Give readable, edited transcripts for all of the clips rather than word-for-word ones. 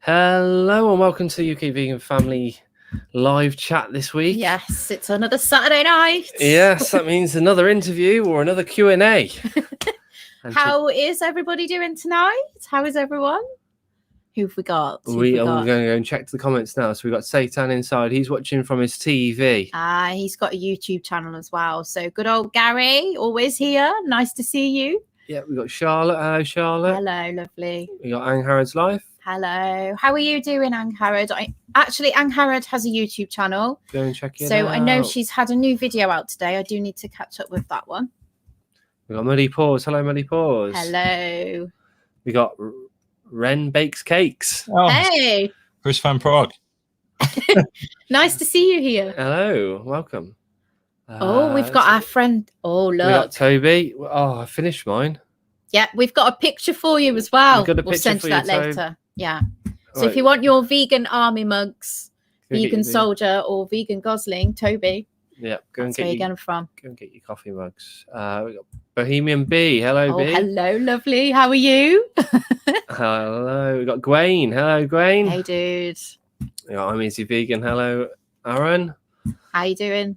Hello and welcome to the UK Vegan Family live chat this week. Yes, it's another Saturday night. Yes, that means another interview or another Q&A. How is everybody doing tonight? How is everyone? Who have we got? We are going to go and check the comments now. So we've got Satan inside. He's watching from his TV. He's got a YouTube channel as well. So good old Gary, always here. Nice to see you. Yeah, we've got Charlotte. Hello, Charlotte. Hello, lovely. We got Angharrod's Life. Hello. How are you doing, Angharrod? Actually, Angharrod has a YouTube channel. Go and check it out. So I know she's had a new video out today. I do need to catch up with that one. We got Muddy Paws. Hello, Muddy Paws. Hello. We got Ren Bakes Cakes. Oh, hey. Chris Van Prague. Nice to see you here. Hello, welcome. We've got our friend. Oh, look. We got Toby. Oh, I finished mine. Yeah, we've got a picture for you as well. We'll send you that later. Tobe. Yeah. So if you want your vegan army mugs, vegan soldier or vegan gosling, Toby. Yeah, that's where you get them from. Go and get your coffee mugs. We got Bohemian B. Hello, B. Hello, lovely. How are you? Hello. We got Gwaine. Hello, Gwaine. Hey, dude. We got I'm Easy Vegan. Hello, Aaron. How you doing?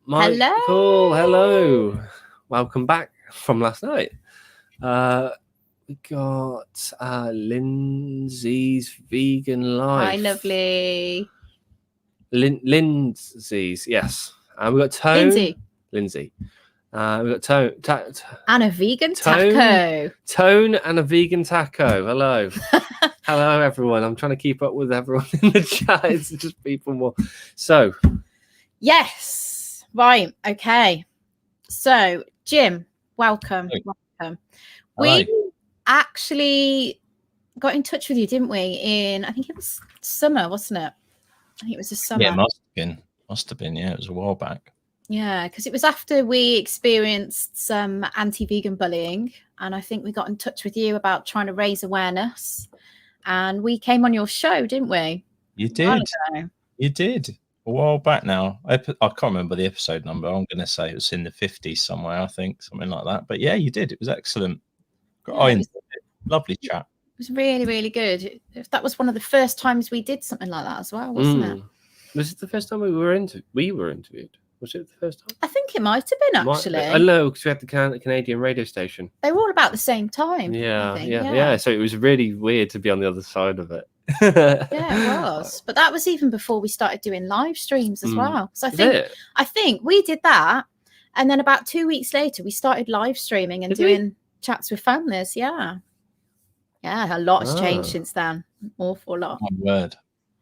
Michael. Hello. Hello. Welcome back from last night. We got Lindsay's Vegan Life. Hi, lovely. Lindsay's, yes. We got Tone. Lindsay. We got Tone. And a vegan taco. Tone and a vegan taco. Hello. Hello, everyone. I'm trying to keep up with everyone in the chat. It's just people more. So. Yes. Right. Okay. So, Jim, welcome. Hey. Welcome. Hello. We actually got in touch with you, didn't we? I think it was summer, wasn't it? I think it was the summer. Yeah, must have been. Yeah, it was a while back. Yeah, because it was after we experienced some anti-vegan bullying, and I think we got in touch with you about trying to raise awareness, and we came on your show, didn't we? You did. You did. A while back now. I can't remember the episode number. I'm going to say it was in the 50s somewhere, I think, something like that. But yeah, you did. It was excellent. Lovely chat. It was really, really good. That was one of the first times we did something like that as well, wasn't it? Was it the first time we were interviewed? Was it the first time? I think it might have been, actually. I know, because we had the Canadian radio station. They were all about the same time. Yeah. So it was really weird to be on the other side of it. Yeah, it was. But that was even before we started doing live streams as well. So I think we did that, and then about 2 weeks later, we started live streaming and doing chats with families. Yeah, a lot has changed since then. An awful lot. My word.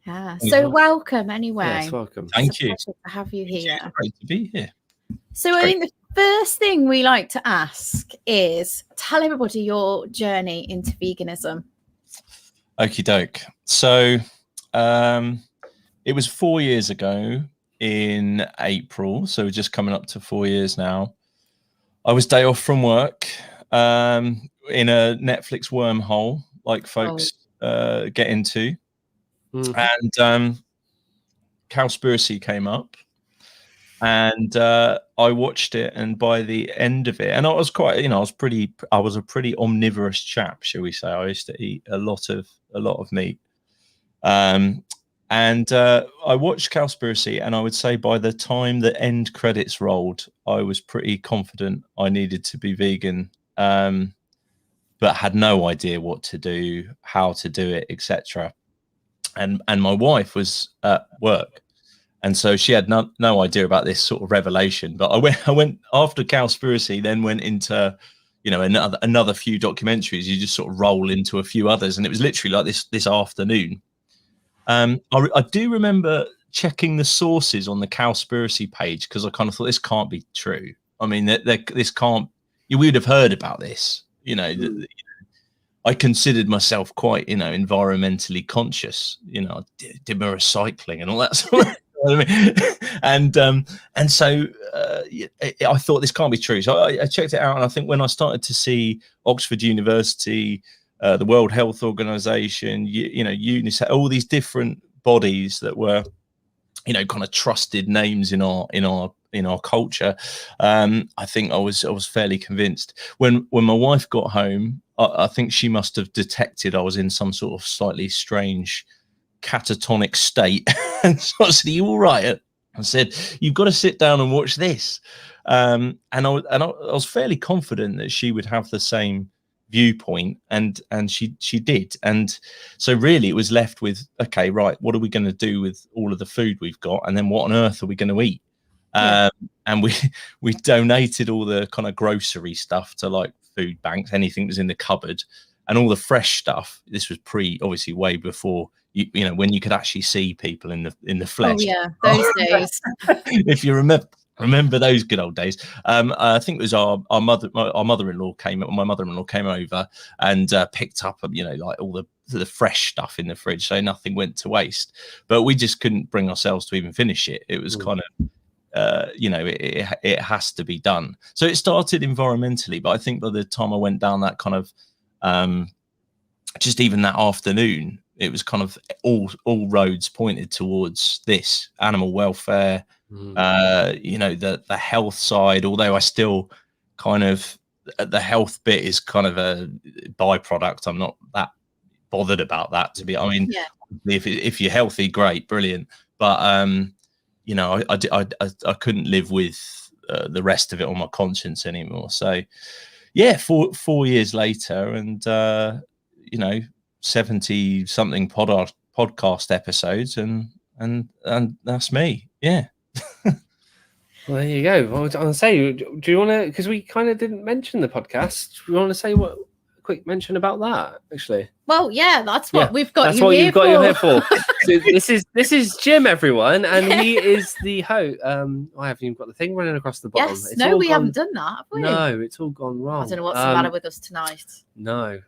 Yeah. So welcome anyway. Yes, welcome. Thank you. It's a pleasure to have you here. It's great to be here. So I think the first thing we like to ask is tell everybody your journey into veganism. Okie doke. So it was 4 years ago in April. So we're just coming up to 4 years now. I was day off from work in a Netflix wormhole, like folks get into. And Cowspiracy came up, and I watched it. And by the end of it, and I was quite, I was a pretty omnivorous chap, shall we say. I used to eat a lot of meat. And I watched Cowspiracy, and I would say by the time the end credits rolled, I was pretty confident I needed to be vegan, but had no idea what to do, how to do it, etc. And my wife was at work, and so she had no idea about this sort of revelation. But I went after Cowspiracy, then went into another few documentaries. You just sort of roll into a few others, and it was literally like this afternoon. I do remember checking the sources on the Cowspiracy page, because I kind of thought this can't be true. I mean, this can't. We would have heard about this, I considered myself quite, environmentally conscious. I did my recycling and all that sort of. And so I thought this can't be true. So I checked it out, and I think when I started to see Oxford University, the World Health Organization, UNICEF, all these different bodies that were, kind of trusted names in our in our culture. I think I was fairly convinced. When my wife got home, I think she must have detected I was in some sort of slightly strange catatonic state, and so I said, "Are you all right?" I said, "You've got to sit down and watch this." And I was fairly confident that she would have the same viewpoint, and she did. And so really it was left with, okay, right, what are we going to do with all of the food we've got, and then what on earth are we going to eat? And we donated all the kind of grocery stuff to like food banks, anything that was in the cupboard, and all the fresh stuff. This was obviously way before you know, when you could actually see people in the flesh. Oh yeah, those days. If you remember those good old days. I think it was our mother-in-law came over and picked up, you know, like all the fresh stuff in the fridge, so nothing went to waste. But we just couldn't bring ourselves to even finish it. It was kind of you know, it has to be done. So it started environmentally, but I think by the time I went down that kind of just even that afternoon, it was kind of all roads pointed towards this animal welfare, you know, the health side, although I still kind of, the health bit is kind of a byproduct. I'm not that bothered about that, to be, I mean, if you're healthy, great, brilliant. But, you know, I couldn't live with the rest of it on my conscience anymore. So yeah, 4 years later, and, you know, 70 something podcast episodes, and that's me. Yeah. Well, there you go. Well, I was going to say, do you want to, because we kind of didn't mention the podcast, do you want to say a quick mention about that, actually? Well, yeah, that's what we've got. That's what you've got you here for. So this is Jim, everyone, and he is the host. I haven't even got the thing running across the bottom. Yes, no, we haven't done that, have we? No, it's all gone wrong. I don't know what's the matter with us tonight. No.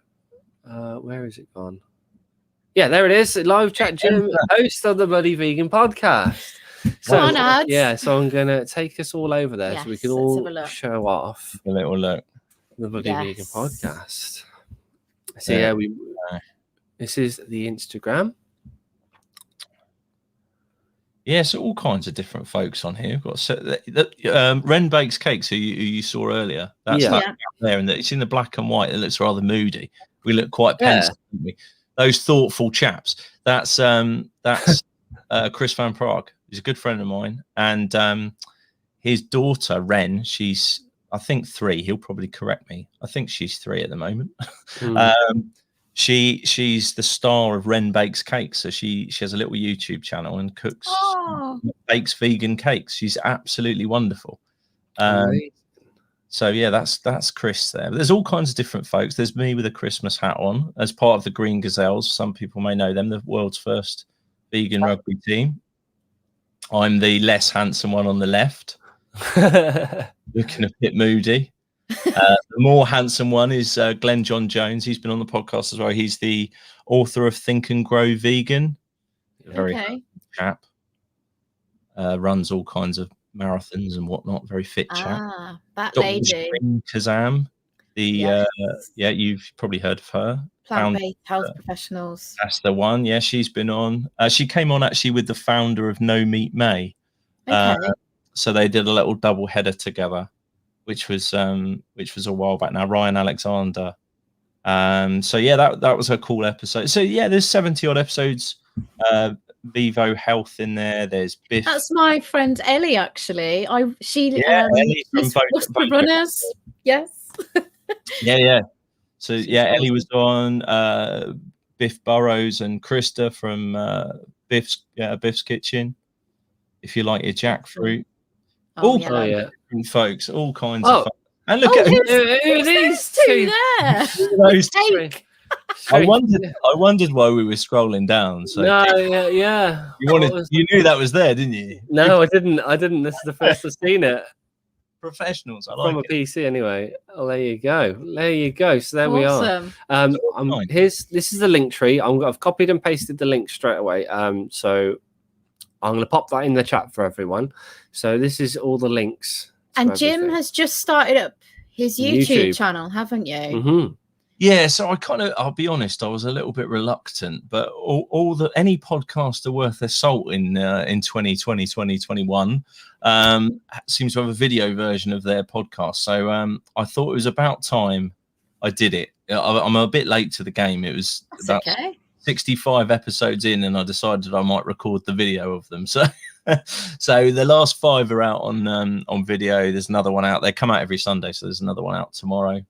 Where is it gone? Yeah, there it is. Live chat, Jim, host of the Bloody Vegan Podcast. So so I'm gonna take us all over there, so we can all show off a little look the Bloody Vegan Podcast. So this is the Instagram. Yeah, so all kinds of different folks on here. We've got Ren Bakes Cakes, who you saw earlier. That's that there, and it's in the black and white. It looks rather moody. We look quite pensive, don't we? Those thoughtful chaps. That's Chris Van Prague. He's a good friend of mine, and his daughter Ren. She's, I think, 3. He'll probably correct me. I think she's 3 at the moment. She's the star of Ren Bakes Cakes. So she has a little YouTube channel and cooks, bakes vegan cakes. She's absolutely wonderful. So yeah, that's Chris there. But there's all kinds of different folks. There's me with a Christmas hat on as part of the Green Gazelles. Some people may know them, the world's first vegan rugby team. I'm the less handsome one on the left, looking a bit moody. The more handsome one is Glenn John Jones. He's been on the podcast as well. He's the author of Think and Grow Vegan. Very handsome chap. Runs all kinds of marathons and whatnot. Very fit chap. That Dr. lady. Kazam. You've probably heard of her. Plant-based health professionals. That's the one. Yeah, she's been on. She came on actually with the founder of No Meat May. So they did a little double header together, which was a while back now. Ryan Alexander. So yeah, that was a cool episode. So yeah, there's 70 odd episodes. Vivo Health in there. There's Biff. That's my friend Ellie, actually. Ellie from Runners. Yes. yeah. So yeah, Ellie was on. Biff Burrows and Krista from Biff's Kitchen. If you like your jackfruit. Different folks, all kinds of folks. And look at who are these two there. Those two. I wondered why we were scrolling down. So you knew that was there, didn't you? No, I didn't. This is the first I've seen it. Professionals, from a PC anyway. Oh, there you go. So there we are. This is the link tree. I've copied and pasted the link straight away. So I'm going to pop that in the chat for everyone. So this is all the links. And Jim has just started up his YouTube channel, haven't you? Mm-hmm. Yeah, so I'll be honest, I was a little bit reluctant, but any podcaster worth their salt in 2020, 2021 seems to have a video version of their podcast. So I thought it was about time I did it. I'm a bit late to the game. It was about 65 episodes in, and I decided I might record the video of them. So so the last 5 are out on video. There's another one out. They come out every Sunday, so there's another one out tomorrow.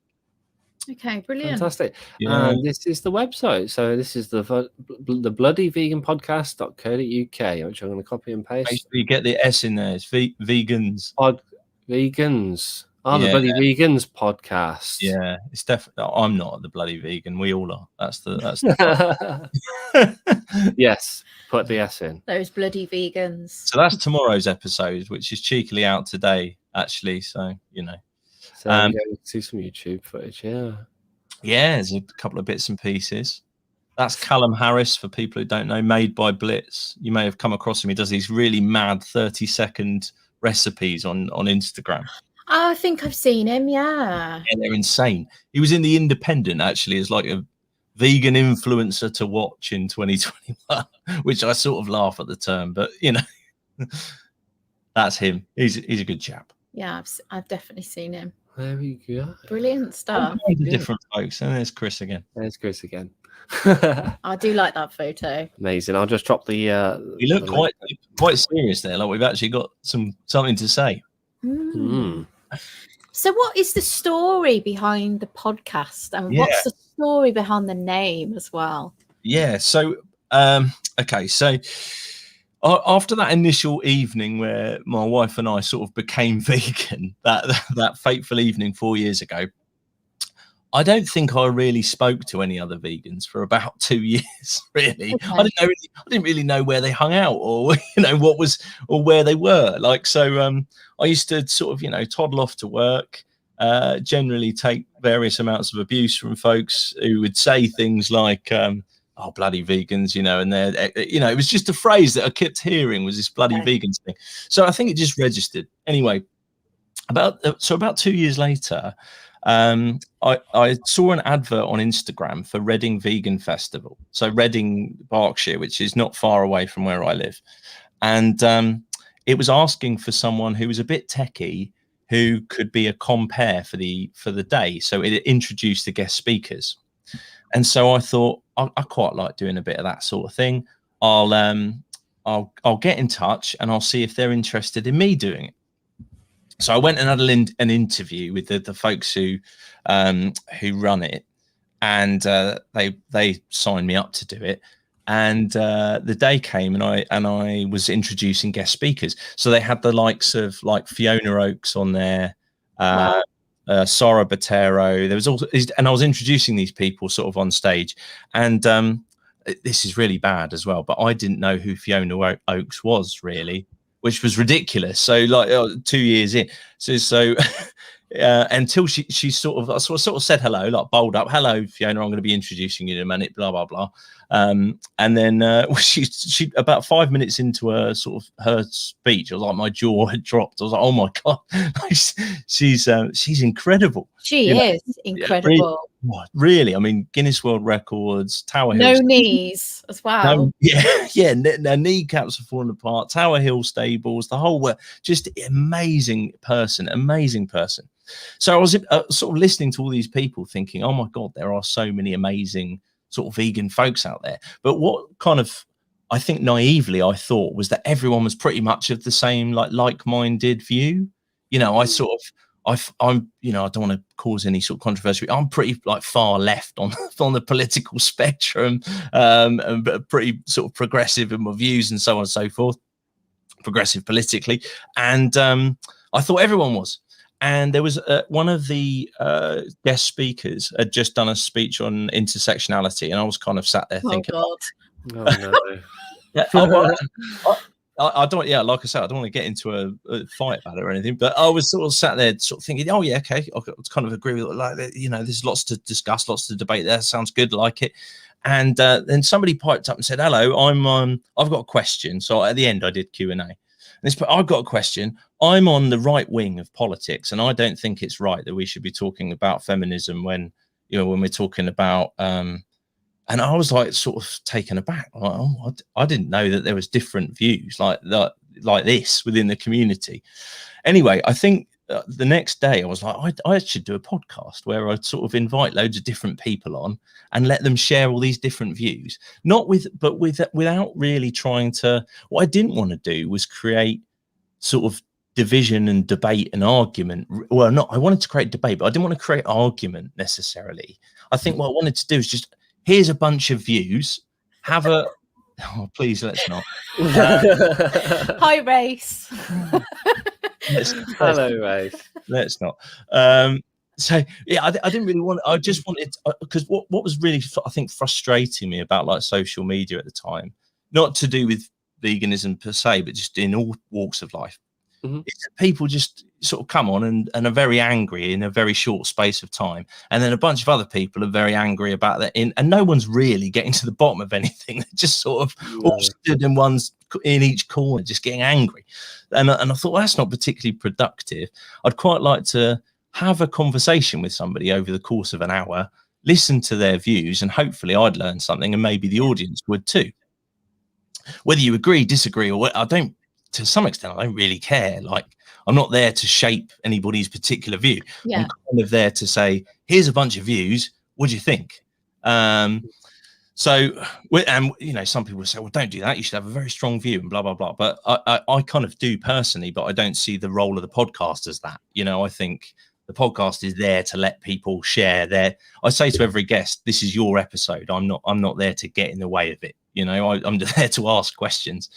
Okay, brilliant. Fantastic. Yeah. This is the website. So this is the bloodyveganpodcast.co.uk, which I'm going to copy and paste. Basically, get the S in there. It's vegans. Vegans. Oh, the Bloody Vegans podcast. Yeah, it's definitely. I'm not the bloody vegan. We all are. That's the Yes, put the S in. Those bloody vegans. So that's tomorrow's episode, which is cheekily out today, actually. So, So go see some YouTube footage, yeah, there's a couple of bits and pieces. That's Callum Harris, for people who don't know, made by Blitz. You may have come across him. He does these really mad 30-second recipes on Instagram. Oh, I think I've seen him, yeah. They're insane. He was in The Independent, actually, as like a vegan influencer to watch in 2021, which I sort of laugh at the term, but that's him. He's a good chap. Yeah, I've definitely seen him. There we go. Brilliant stuff. Different folks. And there's Chris again. I do like that photo. Amazing. I'll just drop the. You look quite serious there. Like we've actually got something to say. So, what is the story behind the podcast, and what's the story behind the name as well? Yeah. So, okay. So, after that initial evening where my wife and I sort of became vegan, that fateful evening 4 years ago, I don't think I really spoke to any other vegans for about 2 years. Really, okay. I didn't really know where they hung out, or or where they were. Like, so I used to sort of toddle off to work, generally take various amounts of abuse from folks who would say things like, "Oh, bloody vegans," and they're, it was just a phrase that I kept hearing, was this bloody vegans thing. So I think it just registered. Anyway, about 2 years later, I saw an advert on Instagram for Reading Vegan Festival. So Reading, Berkshire, which is not far away from where I live. And it was asking for someone who was a bit techie, who could be a compere for the day. So it introduced the guest speakers. And so I thought, I quite like doing a bit of that sort of thing. I'll get in touch and I'll see if they're interested in me doing it. So I went and had an interview with the folks who run it, and they signed me up to do it. And the day came, and I was introducing guest speakers. So they had the likes of like Fiona Oakes on there, Sara Botero. There was also, and I was introducing these people sort of on stage. And this is really bad as well, but I didn't know who Fiona Oakes was really, which was ridiculous. So like 2 years in, so until she sort of said hello, like bowled up, "Hello, Fiona, I'm going to be introducing you in a minute," blah blah blah. And then she about 5 minutes into her speech, I was like, my jaw had dropped. I was like, oh my god, she's incredible. She is incredible. Really, I mean, Guinness World Records, Tower Hill. No knees as well. Her kneecaps are falling apart. Tower Hill stables, the whole work. Just amazing person. So I was sort of listening to all these people thinking, oh my God, there are so many amazing sort of vegan folks out there. But what kind of, I think naively I thought was that everyone was pretty much of the same like-minded view. I'm I don't want to cause any sort of controversy. I'm pretty like far left on the political spectrum, and pretty sort of progressive in my views and so on and so forth, progressive politically. And I thought everyone was. And there was one of the guest speakers had just done a speech on intersectionality, and I was kind of sat there thinking, "Oh no!" I don't. Yeah, like I said, I don't want to get into a fight about it or anything. But I was sort of sat there, sort of thinking, "Oh yeah, okay, I kind of agree with it. Like, there's lots to discuss, lots to debate. There sounds good, like it." And then somebody piped up and said, "Hello, I've got a question." So at the end, I did Q&A. I've got a question. I'm on the right wing of politics, and I don't think it's right that we should be talking about feminism when, you know, when we're talking about, and I was like sort of taken aback. Like, oh, I didn't know that there was different views like this within the community. Anyway, I think the next day I was like, I should do a podcast where I'd sort of invite loads of different people on and let them share all these different views, without really trying to. What I didn't want to do was create sort of division and debate and argument. Well, I wanted to create debate, but I didn't want to create argument necessarily. I think what I wanted to do is just, here's a bunch of views, have a oh, please, let's not. Hi, Race. Hello, Race. Let's not. So yeah, I didn't really want. I just wanted, because what was really, I think, frustrating me about like social media at the time, not to do with veganism per se, but just in all walks of life, is that people just sort of come on and are very angry in a very short space of time, and then a bunch of other people are very angry about that, and no one's really getting to the bottom of anything. They're just sort of all stood in each corner, just getting angry, and I thought, well, that's not particularly productive. I'd quite like to have a conversation with somebody over the course of an hour, listen to their views, and hopefully I'd learn something, and maybe the audience would too. Whether you agree, disagree, or what, I don't, to some extent, I don't really care. Like, I'm not there to shape anybody's particular view. Yeah. I'm kind of there to say, here's a bunch of views. What do you think? So, and you know, some people say, well, don't do that. You should have a very strong view and blah, blah, blah. But I kind of do personally, but I don't see the role of the podcast as that. You know, I think the podcast is there to let people share their, I say to every guest, this is your episode. I'm not there to get in the way of it. You know, I'm there to ask questions.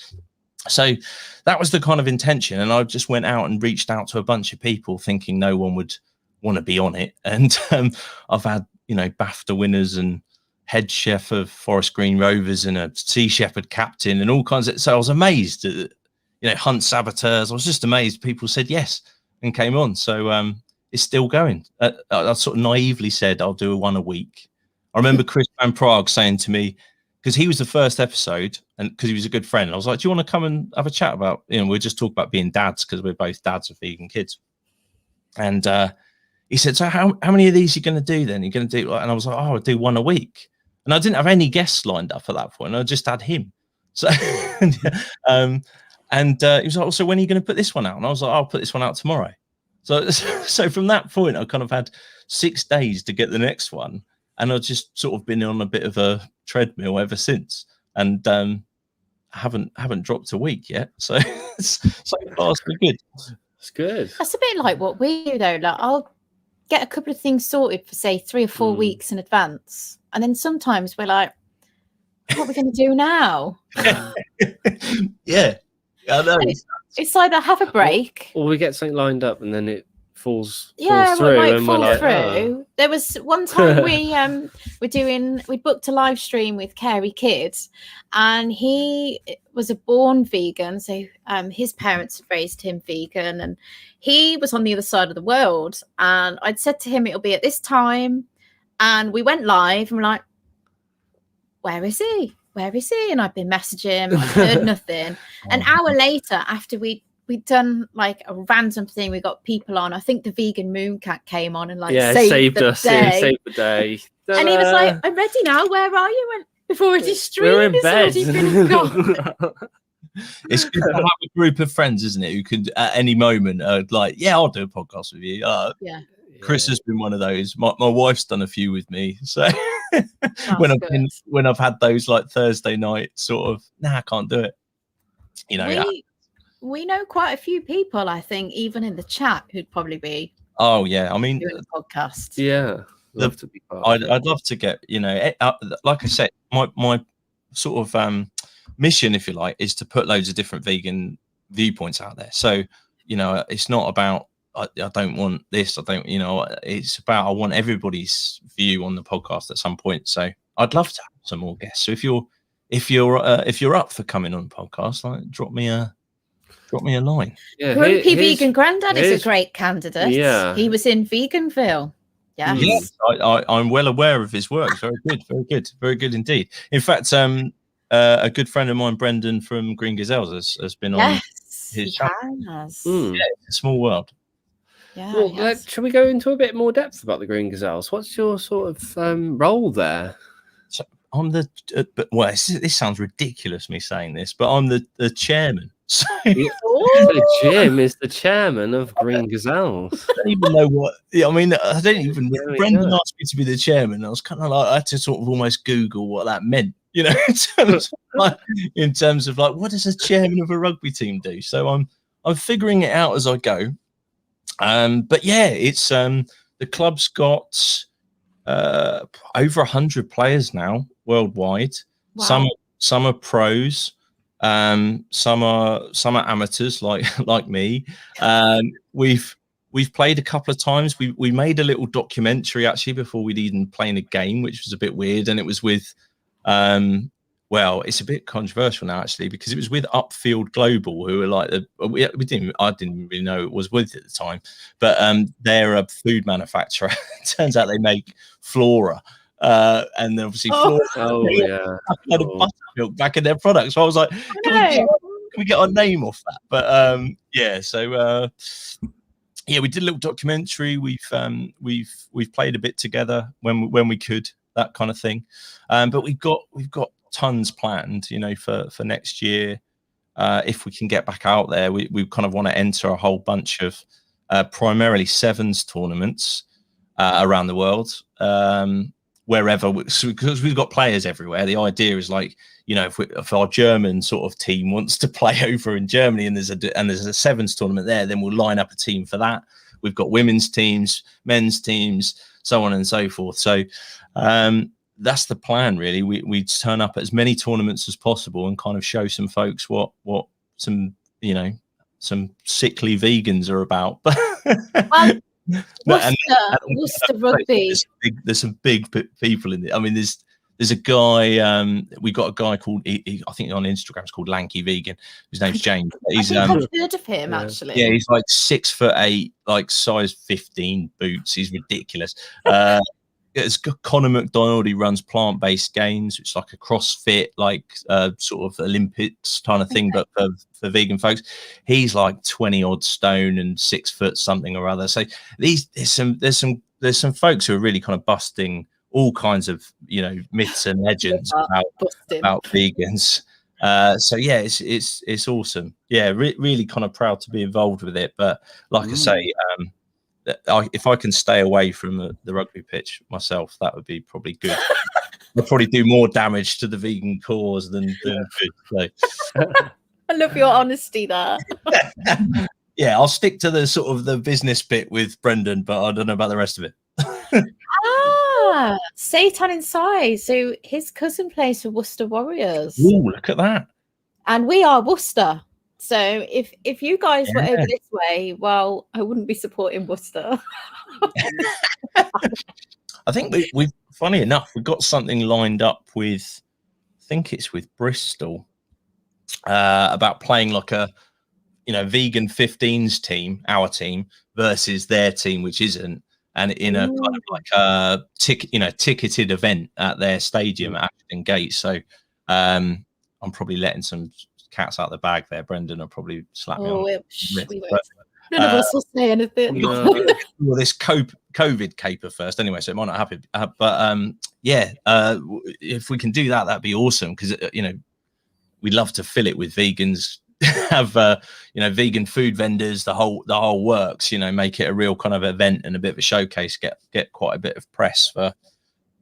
So that was the kind of intention. And I just went out and reached out to a bunch of people thinking no one would want to be on it. And I've had, you know, BAFTA winners and head chef of Forest Green Rovers and a Sea Shepherd captain and all kinds of, so I was amazed at, you know, hunt saboteurs. I was just amazed people said yes and came on. So it's still going. I sort of naively said I'll do one a week. I remember Chris Van Prague saying to me, because he was the first episode, and because he was a good friend, I was like, do you want to come and have a chat about, you know, we'll just talk about being dads, because we're both dads of vegan kids. And he said, so how many of these are you going to do then? You're going to do, and I was like, oh, I'll do one a week. And I didn't have any guests lined up at that point. I just had him. So, he was like, oh, so when are you going to put this one out? And I was like, I'll put this one out tomorrow. So from that point, I kind of had 6 days to get the next one. And I've just sort of been on a bit of a treadmill ever since, and haven't dropped a week yet. So so far it's been good. It's good. That's a bit like what we do though. Like, I'll get a couple of things sorted for say 3 or 4 weeks in advance, and then sometimes we're like, what are we going to do now? Yeah, I know. It's like I have a break, or we get something lined up and then it falls through, and we're like, oh. There was one time we booked a live stream with Carey Kids, and he was a born vegan, so his parents had raised him vegan, and he was on the other side of the world, and I'd said to him it'll be at this time, and we went live and we're like, where is he, and I've been messaging him, I've heard nothing. An hour later, after we'd done like a random thing, we got people on. I think the vegan moon cat came on and like saved us, saved the day. And he was like, I'm ready now, where are you? And before it is streamed, we're in bed. It's good to have a group of friends, isn't it, who could at any moment like, yeah, I'll do a podcast with you. Chris has been one of those. My wife's done a few with me. So when I've had those like Thursday night sort of, I can't do it. You know, we know quite a few people, I think, even in the chat, who'd probably be. Oh yeah, I mean, doing a podcast. Yeah, I'd love to get, you know, like I said, my sort of mission, if you like, is to put loads of different vegan viewpoints out there. So, you know, it's not about I don't want this, I don't, you know, it's about I want everybody's view on the podcast at some point. So I'd love to have some more guests. So if you're up for coming on the podcast, like drop me a line. Yeah, Grumpy Vegan Grandad is a great candidate. Yeah, he was in Veganville. Yeah, yes, I'm well aware of his work. Very good indeed. In fact, a good friend of mine, Brendan from Green Gazelles, has been on his channel. Has. Yeah, it's a small world. Yeah. Well, shall we go into a bit more depth about the Green Gazelles? What's your sort of role there? So I'm the this sounds ridiculous me saying this, but I'm the chairman. So Jim is the chairman of Green Gazelles. I don't even know what. I mean, I don't even. Brendan asked me to be the chairman. I was kind of like, I had to sort of almost Google what that meant, in terms of like, what does a chairman of a rugby team do? So I'm figuring it out as I go. But yeah, it's the club's got over 100 players now worldwide. Wow. Some are pros. Some are amateurs like me. We've played a couple of times. We made a little documentary actually before we'd even played a game, which was a bit weird, and it was with well, it's a bit controversial now actually, because it was with Upfield Global, who were like I didn't really know it was with at the time, but they're a food manufacturer. It turns out they make Flora. And then obviously Flora had a buttermilk back in their products. So I was like, can we get our name off that? But we did a little documentary. We've played a bit together when we could, that kind of thing. But we've got tons planned, for next year. If we can get back out there, we kind of want to enter a whole bunch of primarily sevens tournaments around the world. Wherever, because we've got players everywhere. The idea is like, if our German sort of team wants to play over in Germany and there's a sevens tournament there, then we'll line up a team for that. We've got women's teams, men's teams, so on and so forth. So that's the plan, really. We turn up at as many tournaments as possible and kind of show some folks what some sickly vegans are about. Worcester Rugby. There's some big people in it. I mean, there's a guy. We got a guy called I think on Instagram it's called Lanky Vegan. His name's James. I've heard of him actually. Yeah, he's like 6'8", like size 15 boots. He's ridiculous. It's Connor McDonald. He runs plant-based games. It's like a CrossFit, like sort of Olympics kind of thing, but for vegan folks. He's like 20 odd stone and 6 foot something or other. So there's some folks who are really kind of busting all kinds of myths and legends about vegans. So yeah, it's awesome. Yeah, really kind of proud to be involved with it. But like I say, if I can stay away from the rugby pitch myself, that would be probably good. I'd probably do more damage to the vegan cause than good. So. I love your honesty there. Yeah, I'll stick to the sort of the business bit with Brendan, but I don't know about the rest of it. Satan inside. So his cousin plays for Worcester Warriors. Ooh, look at that. And we are Worcester. So if you guys were over this way, well, I wouldn't be supporting Worcester. I think we've funny enough, we've got something lined up with, I think it's with Bristol, about playing like a vegan 15s team, our team, versus their team, which isn't, and in a kind of like a ticketed event at their stadium at Ashton Gate. So I'm probably letting some cats out the bag there. Brendan will probably slap me on. None of us will say anything. Well, this COVID caper first anyway, so it might not happen. But if we can do that, that'd be awesome, because we'd love to fill it with vegans, have vegan food vendors, the whole works. Make it a real kind of event and a bit of a showcase. Get quite a bit of press for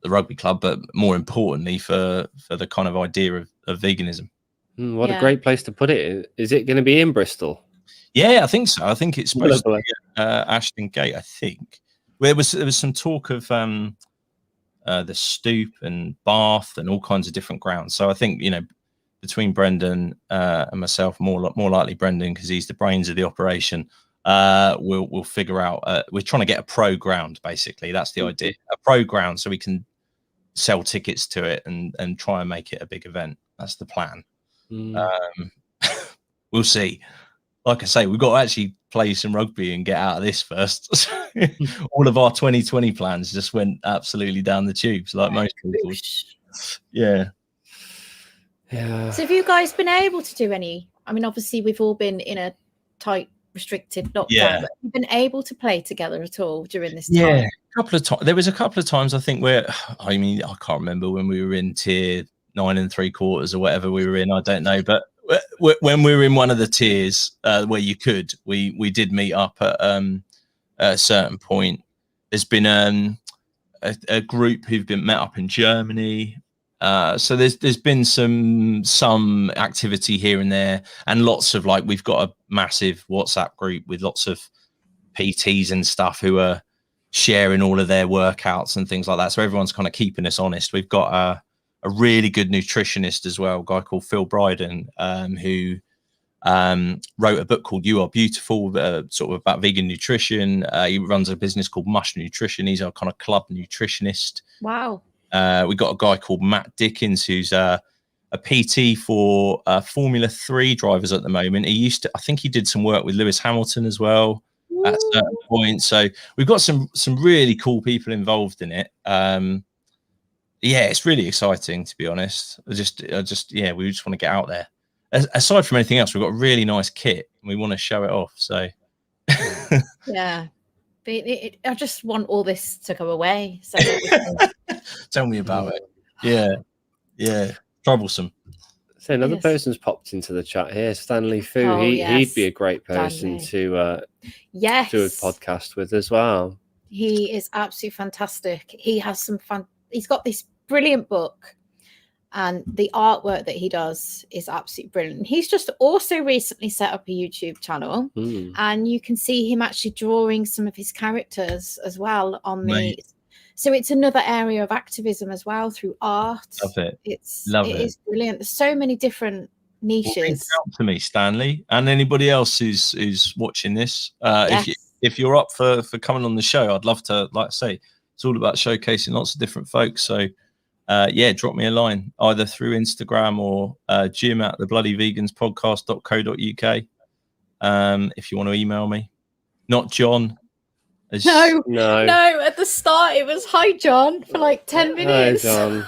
the rugby club, but more importantly for the kind of idea of veganism. What a great place to put it. Is it going to be in Bristol? Yeah, I think so. I think it's supposed to be Ashton Gate, I think. There was some talk of the Stoop and Bath and all kinds of different grounds. So I think, between Brendan and myself, more likely Brendan, because he's the brains of the operation, we'll figure out. We're trying to get a pro ground, basically. That's the idea. A pro ground so we can sell tickets to it and try and make it a big event. That's the plan. We'll see. Like I say, we've got to actually play some rugby and get out of this first. All of our 2020 plans just went absolutely down the tubes, like most people. Yeah. So have you guys been able to do any? I mean, obviously we've all been in a tight restricted lockdown. But you've been able to play together at all during this time? Yeah, a couple of times. There was a couple of times I think where, I mean, I can't remember when we were in tier 9 3/4 or whatever we were in. I don't know, but when we were in one of the tiers where you could, we did meet up at a certain point. There's been a group who've been met up in Germany. So there's been some activity here and there, and lots of, like, we've got a massive WhatsApp group with lots of PTs and stuff who are sharing all of their workouts and things like that. So everyone's kind of keeping us honest. We've got a really good nutritionist as well, a guy called Phil Bryden, who wrote a book called You Are Beautiful, sort of about vegan nutrition. He runs a business called Mush Nutrition. He's our kind of club nutritionist. Wow. We got a guy called Matt Dickens, who's a PT for Formula 3 drivers at the moment. I think he did some work with Lewis Hamilton as well at a certain point. So we've got some really cool people involved in it. Yeah, it's really exciting, to be honest. We just want to get out there. Aside from anything else, we've got a really nice kit and we want to show it off. So yeah, but I just want all this to go away. So tell me about it. Yeah, troublesome. So another person's popped into the chat here, Stanley Foo. He'd be a great person to do a podcast with as well. He is absolutely fantastic. He has some fun. He's got this brilliant book, and the artwork that he does is absolutely brilliant. He's just also recently set up a YouTube channel, and you can see him actually drawing some of his characters as well on the. So it's another area of activism as well through art. Love it. It is brilliant. There's so many different niches. Well, reach out to me, Stanley, and anybody else who's watching this. If you're up for coming on the show, I'd love to. Like I say, it's all about showcasing lots of different folks. So drop me a line either through Instagram or Jim at thebloodyveganspodcast.co.uk. If you want to email me, not John. No. At the start, it was "Hi, John" for like 10 minutes. Hi, John.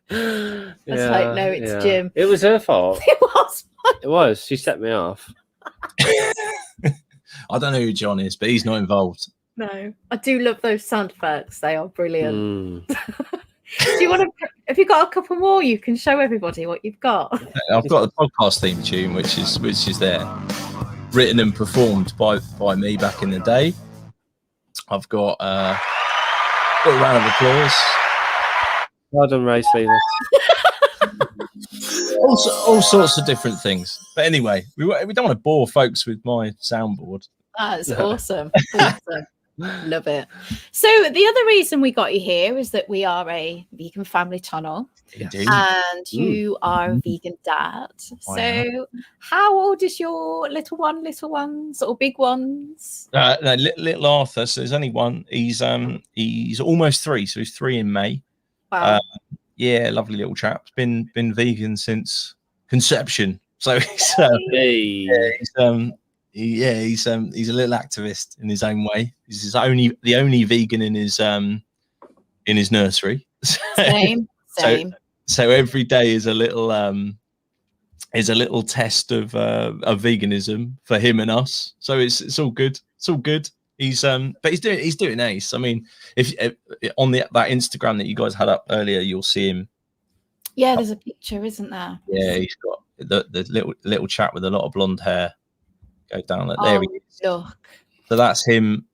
It's like, no, it's Jim. It was her fault. It was. It was. She set me off. I don't know who John is, but he's not involved. No, I do love those sound effects. They are brilliant. Do you want to? Have you got a couple more? You can show everybody what you've got. I've got the podcast theme tune, which is there, written and performed by me back in the day. I've got a round of applause. Well done, Race Leader. all sorts of different things. But anyway, we don't want to bore folks with my soundboard. That's awesome. Awesome. Love it. So the other reason we got you here is that we are a vegan family channel. Indeed. And you are a vegan dad. So how old is your little ones or big ones? No, little Arthur. So there's only one. He's almost 3, so he's 3 in May. Wow. Yeah, lovely little chap. Been vegan since conception. So he's he's a little activist in his own way. He's the only vegan in his nursery. Same. So every day is a little test of veganism for him and us. So it's all good. It's all good. But he's doing ace. I mean, if on that Instagram that you guys had up earlier, you'll see him. Yeah, there's a picture, isn't there? Yeah, he's got the little chap with a lot of blonde hair. Go down there. He is. Look. So that's him,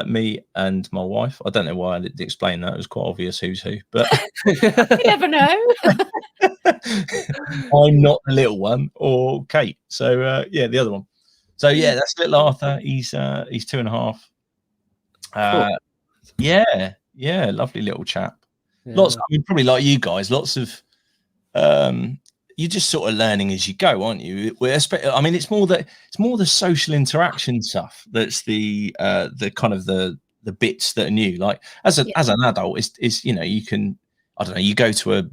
me, and my wife. I don't know why I didn't explain that. It was quite obvious who's who, but you never know. I'm not the little one, or Kate. So the other one. So that's little Arthur. He's 2.5. Cool. Yeah, lovely little chap. Yeah. Lots. I mean, probably like you guys. Lots of. You're just sort of learning as you go, aren't you? I mean, it's more the social interaction stuff that's the kind of the bits that are new. Like as an adult, is you can, I don't know, you go to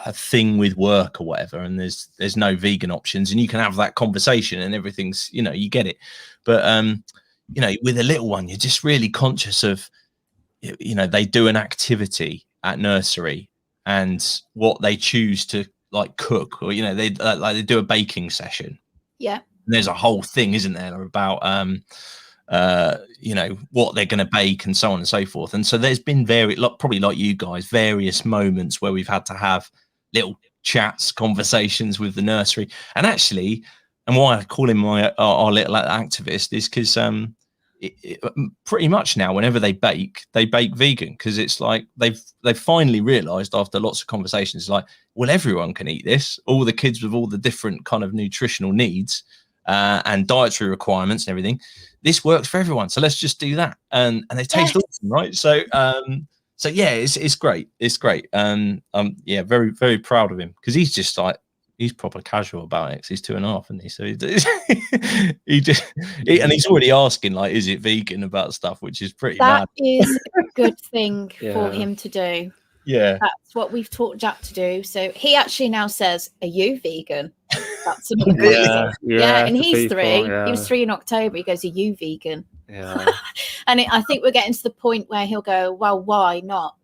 a thing with work or whatever, and there's no vegan options, and you can have that conversation, and everything's you get it. But with a little one, you're just really conscious of they do an activity at nursery and what they choose to like cook, or they like they do a baking session. Yeah. And there's a whole thing, isn't there, about what they're going to bake and so on and so forth. And so there's been probably like you guys, various moments where we've had to have little chats, conversations with the nursery. And actually, and why I call him our little activist is because pretty much now, whenever they bake vegan, because it's like they've finally realized after lots of conversations, like, well, everyone can eat this, all the kids with all the different kind of nutritional needs and dietary requirements and everything. This works for everyone, so let's just do that. And they taste awesome, right? So yeah, it's great. It's great. And very, very proud of him, because he's just like, he's proper casual about it, because he's 2.5, isn't he? So and he's already asking, like, is it vegan about stuff, which is pretty mad. That is a good thing for him to do. Yeah, that's what we've taught Jack to do. So he actually now says, "Are you vegan?" That's another and he's 3. He was 3 in October. He goes, "Are you vegan?" Yeah. And I think we're getting to the point where he'll go, "Well, why not?"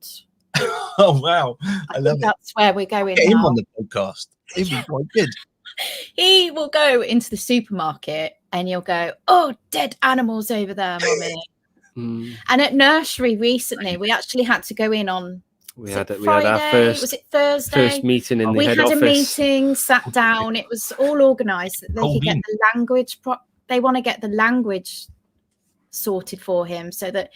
Oh wow, I love it. That's where we're going. Get him on the podcast. He'd be quite good. He will go into the supermarket and he'll go, "Oh, dead animals over there, Mummy." And at nursery recently, we actually had to go in on. We had our first. Was it Thursday? First meeting in the head office. We had a meeting, sat down. It was all organised that they could get the language. They want to get the language sorted for him, so that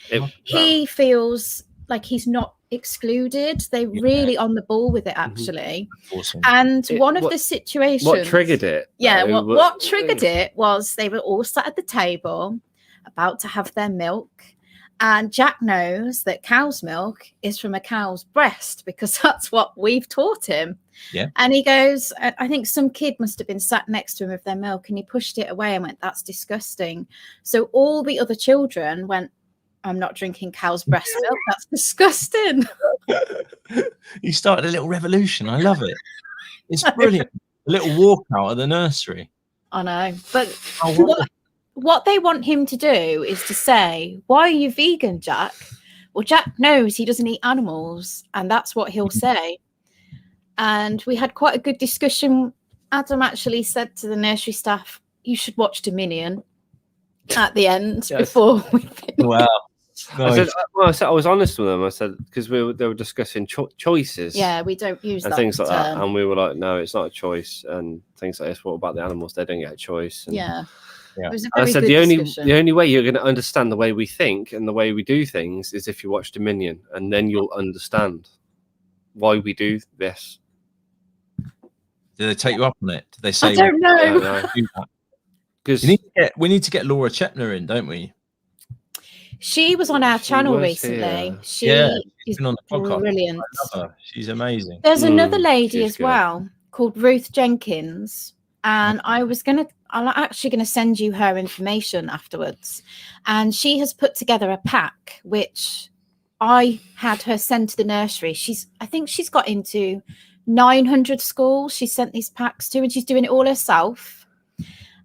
he feels like he's not excluded. They really on the ball with it, actually. Awesome. And one of the situations, what triggered it? Yeah, what triggered it was they were all sat at the table, about to have their milk. And Jack knows that cow's milk is from a cow's breast, because that's what we've taught him. Yeah. And he goes, I think some kid must have been sat next to him with their milk, and he pushed it away and went, "That's disgusting." So all the other children went, "I'm not drinking cow's breast milk. That's disgusting." He started a little revolution. I love it. It's brilliant. A little walk out of the nursery. I know. But what they want him to do is to say, "Why are you vegan, Jack?" Well, Jack knows he doesn't eat animals, and that's what he'll say. And we had quite a good discussion. Adam actually said to the nursery staff, "You should watch Dominion," at the end before we finished. Wow. Nice. I was honest with them. I said, because they were discussing choices. Yeah, we don't use and that things like term. that, and we were like, "No, it's not a choice," and things like this. What about the animals? They don't get a choice. And, yeah. It was a very I said the only way you're going to understand the way we think and the way we do things is if you watch Dominion, and then you'll understand why we do this. Did they take you up on it? Did they say? I don't know. Because we need to get Laura Chepner in, don't we? She was on our channel recently. She's been on the podcast. Brilliant. I love her. She's amazing. There's another lady as well called Ruth Jenkins, and I'm actually going to send you her information afterwards. And she has put together a pack, which I had her send to the nursery. I think she's got into 900 schools. She sent these packs to, and she's doing it all herself.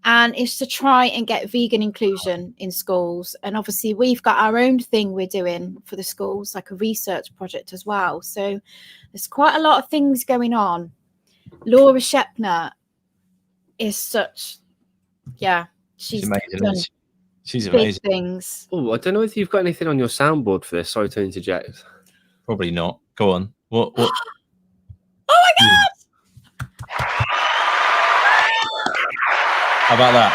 And it's to try and get vegan inclusion in schools. And obviously we've got our own thing we're doing for the schools, like a research project as well. So there's quite a lot of things going on. Laura Shepner is she's amazing. Done she's big amazing. Things. Oh, I don't know if you've got anything on your soundboard for this. Sorry to interject. Probably not. Go on. What? Oh my God! How about that?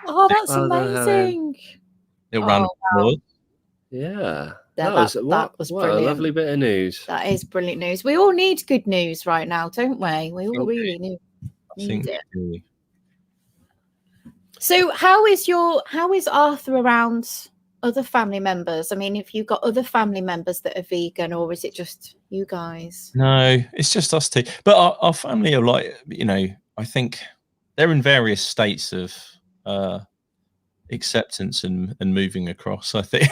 Oh, that's amazing. Little round of applause. Yeah. That was what a lovely bit of news. That is brilliant news. We all need good news right now, don't we? We all really need it. Really. So how is Arthur around other family members? I mean, if you've got other family members that are vegan, or is it just you guys? No, it's just us two. But our family are like, I think they're in various states of acceptance and moving across. I think.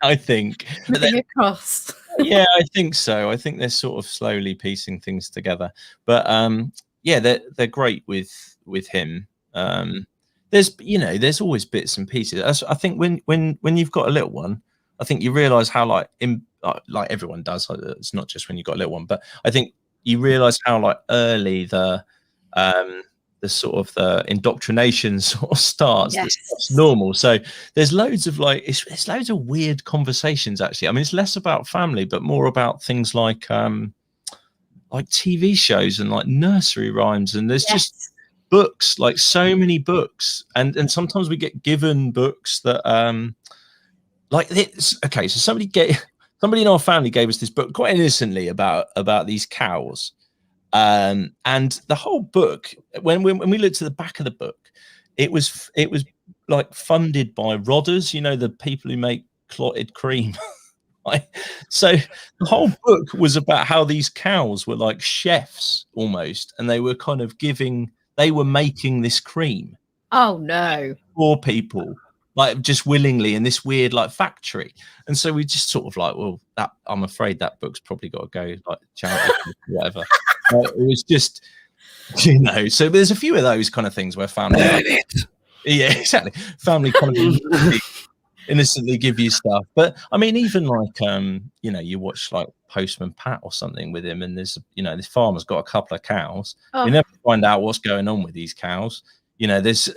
I think moving across. Yeah, I think so. I think they're sort of slowly piecing things together. But they're great with him. There's always bits and pieces. I think when you've got a little one, I think you realise how like everyone does. It's not just when you've got a little one, but I think you realize how like early the sort of the indoctrination sort of starts. Yes. That's normal. So there's loads of like it's loads of weird conversations actually. I mean, it's less about family but more about things like TV shows and like nursery rhymes, and there's just books, like so many books, and sometimes we get given books that like this. Okay, so somebody in our family gave us this book quite innocently about these cows. And the whole book, when we looked at the back of the book, it was like funded by Rodders, you know, the people who make clotted cream. Right? So the whole book was about how these cows were like chefs almost, and they were kind of making this cream. Oh no. For people, like just willingly in this weird like factory. And so we just sort of like, well, that I'm afraid that book's probably got to go like charity or whatever. It was just, you know, so there's a few of those kind of things where family yeah, exactly, family kind of innocently give you stuff. But I mean, even like you know, you watch like Postman Pat or something with him, and there's, you know, this farmer's got a couple of cows. You never find out what's going on with these cows. You know, there's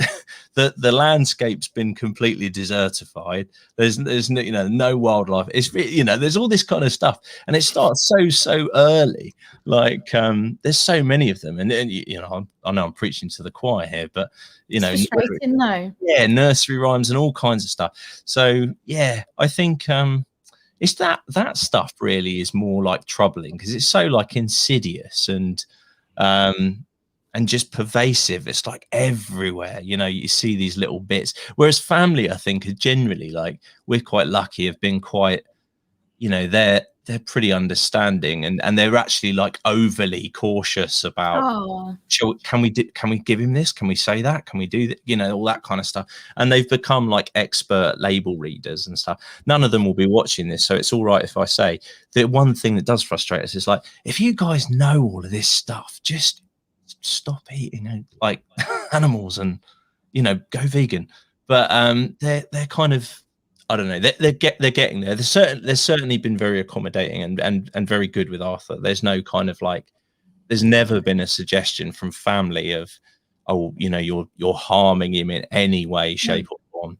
the landscape's been completely desertified. There's you know, no wildlife. It's, you know, there's all this kind of stuff, and it starts so early. Like there's so many of them, and you know, I know I'm preaching to the choir here, but you know, nursery rhymes and all kinds of stuff. So yeah, I think it's that stuff really is more like troubling because it's so like insidious and just pervasive. It's like everywhere, you know, you see these little bits. Whereas family, I think, are generally like, we're quite lucky, have been quite, you know, they're pretty understanding, and they're actually like overly cautious about, can we give him this? Can we say that? Can we do that? You know, all that kind of stuff. And they've become like expert label readers and stuff. None of them will be watching this, so it's all right if I say the one thing that does frustrate us is like, if you guys know all of this stuff, just stop eating like animals and, you know, go vegan. But they're kind of, I don't know, they're getting there. There's certainly been very accommodating and very good with Arthur. There's no kind of like, there's never been a suggestion from family of, oh, you know, you're harming him in any way, shape or form.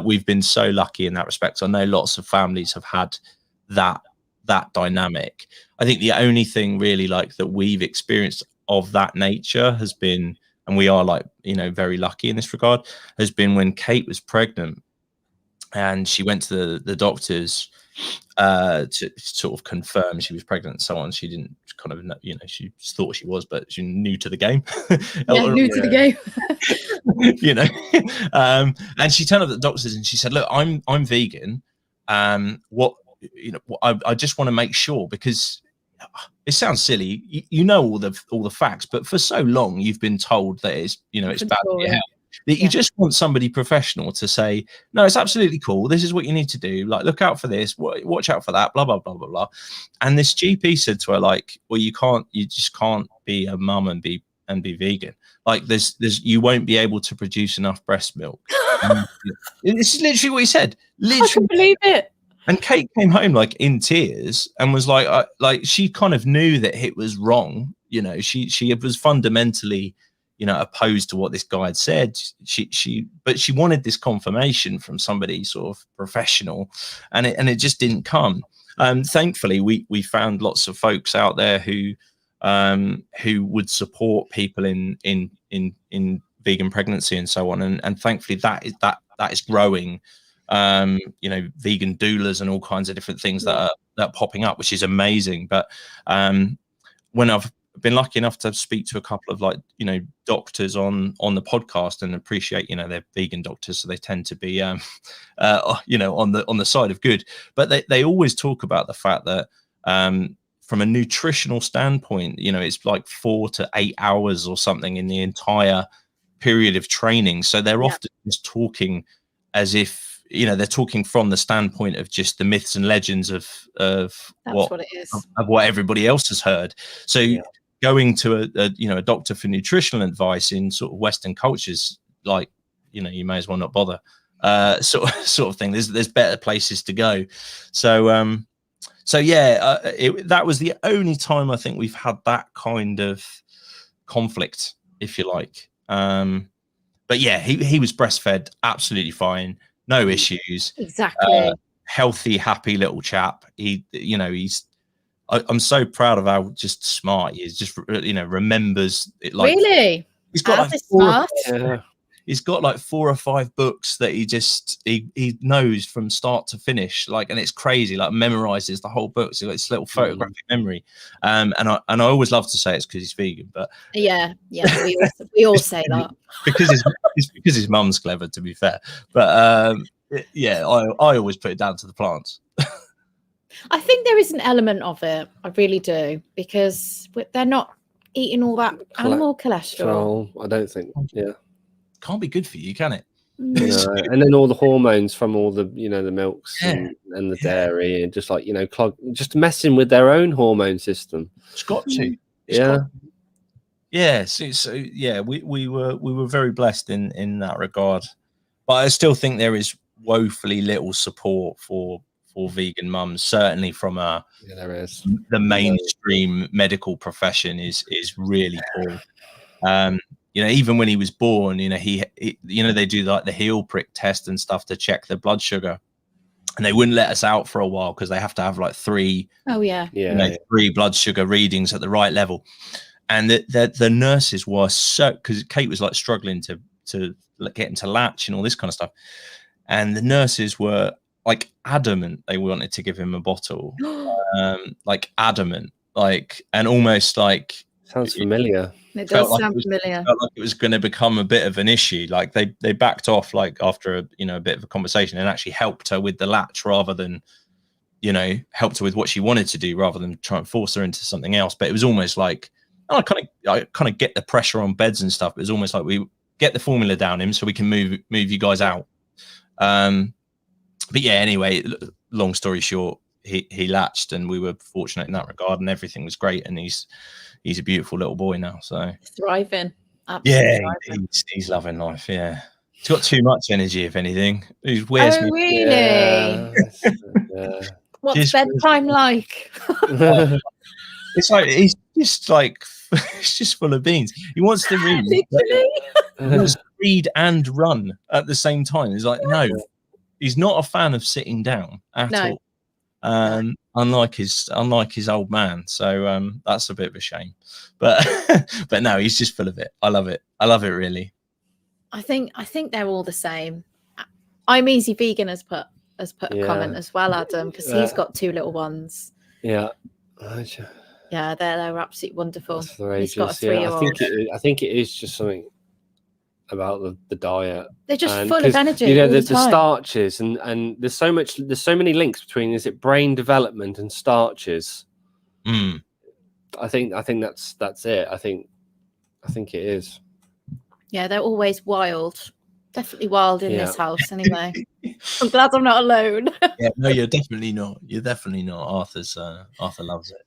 We've been so lucky in that respect. I know lots of families have had that dynamic. I think the only thing really like that we've experienced of that nature has been, and we are like, you know, very lucky in this regard, has been when Kate was pregnant and she went to the doctors to sort of confirm she was pregnant and so on. She didn't kind of know, you know, she thought she was, but she's new to the game. New to the game. You know, and she turned up at the doctors and she said, look, I'm vegan. What, you know, I just want to make sure, because it sounds silly, you know, all the facts, but for so long you've been told that it's, you know, it's bad for your health, that you just want somebody professional to say, no, it's absolutely cool, this is what you need to do, like look out for this, watch out for that, blah blah blah blah blah. And this GP said to her, like, well, you just can't be a mum and be vegan. Like there's you won't be able to produce enough breast milk. This is literally what he said. Literally. I can believe it. And Kate came home like in tears and was like she kind of knew that it was wrong. You know, she was fundamentally, you know, opposed to what this guy had said. But she wanted this confirmation from somebody sort of professional, and it just didn't come. Thankfully, we found lots of folks out there who would support people in vegan pregnancy and so on. And thankfully that is growing. You know, vegan doulas and all kinds of different things that are popping up, which is amazing. But when I've been lucky enough to speak to a couple of like, you know, doctors on the podcast, and appreciate, you know, they're vegan doctors, so they tend to be you know, on the side of good, but they always talk about the fact that from a nutritional standpoint, you know, it's like 4 to 8 hours or something in the entire period of training. So they're often just talking as if, you know, they're talking from the standpoint of just the myths and legends of what it is, of what everybody else has heard. So going to a doctor for nutritional advice in sort of Western cultures, like, you know, you may as well not bother, sort of thing. There's better places to go. So So yeah, that was the only time I think we've had that kind of conflict, if you like. But yeah, he was breastfed absolutely fine, no issues. Exactly. Healthy, happy little chap. I'm so proud of how just smart he is. Just remembers it. Like, really, he's got smart. He's got like 4 or 5 books that he knows from start to finish, like, and it's crazy. Like, memorizes the whole book. So it's little photographic memory. And I always love to say it's because he's vegan, but yeah, we all say that because his mum's clever, to be fair. But yeah, I always put it down to the plants. I think there is an element of it. I really do, because they're not eating all that animal cholesterol. I don't think. Yeah. Can't be good for you, can it? No. And then all the hormones from all the the milks and the dairy, and just like just messing with their own hormone system. It's got to. We were very blessed in that regard, but I still think there is woefully little support for vegan mums. Certainly from there is. The mainstream medical profession is really poor. Even when he was born, he they do like the heel prick test and stuff to check the blood sugar, and they wouldn't let us out for a while because they have to have like 3 3 blood sugar readings at the right level. And the nurses were because Kate was like struggling to get into latch and all this kind of stuff, and the nurses were like adamant they wanted to give him a bottle. Like adamant, like, and almost like sounds familiar. It does sound familiar. Felt like it was going to become a bit of an issue. Like they backed off, like, after a bit of a conversation, and actually helped her with the latch rather than helped her with what she wanted to do rather than try and force her into something else. But it was almost like I kind of get the pressure on beds and stuff. It was almost like we get the formula down him so we can move you guys out. But yeah, anyway, long story short, he latched, and we were fortunate in that regard, and everything was great, and he's a beautiful little boy now. So thriving. Absolutely thriving. He's loving life. Yeah, he's got too much energy, if anything. He wears me. Really? What's bedtime like? It's like he's just full of beans. He wants to read. Literally. He wants to read and run at the same time. He's like, no, he's not a fan of sitting down at all. Unlike his old man. So that's a bit of a shame. But but no, he's just full of it. I love it. I love it, really. I think they're all the same. I'm Easy Vegan has put a comment as well, Adam, because he's got 2 little ones. Yeah. Yeah, they're absolutely wonderful. He's got a 3-year-old. I think it is just something about the diet. They're just full of energy. The starches and there's so many links between, is it brain development and starches? I think that's it. I think it is. Yeah, they're always wild. Definitely wild in this house anyway. I'm glad I'm not alone. Yeah, no, you're definitely not. You're definitely not. Arthur loves it.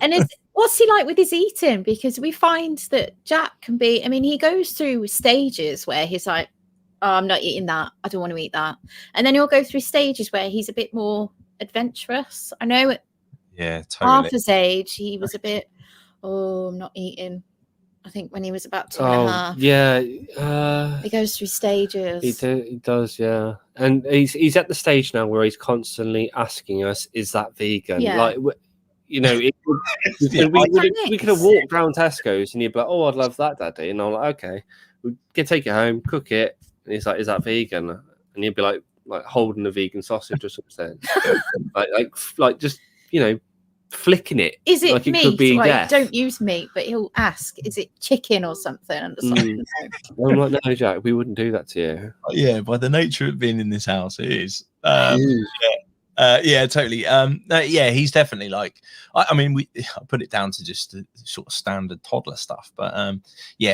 And what's he like with his eating? Because we find that Jack can be, he goes through stages where he's like, oh, I'm not eating that. I don't want to eat that. And then he'll go through stages where he's a bit more adventurous. I know totally. Arthur's age, he was a bit, I'm not eating. I think when he was about 2.5. Yeah. He goes through stages. He does, yeah. And he's at the stage now where he's constantly asking us, is that vegan? Yeah. Like, we could have walked around Tesco's and he'd be like, oh, I'd love that, Daddy. And I'm like, okay, we can take it home, cook it. And he's like, is that vegan? And he'd be like holding a vegan sausage or something. like just, flicking it. Is it like meat? It could be death. Don't use meat, but he'll ask, is it chicken or something? And I'm like, no, Jack, we wouldn't do that to you. Yeah, by the nature of being in this house, it is. Yeah, totally. He's definitely like, I put it down to just the sort of standard toddler stuff, but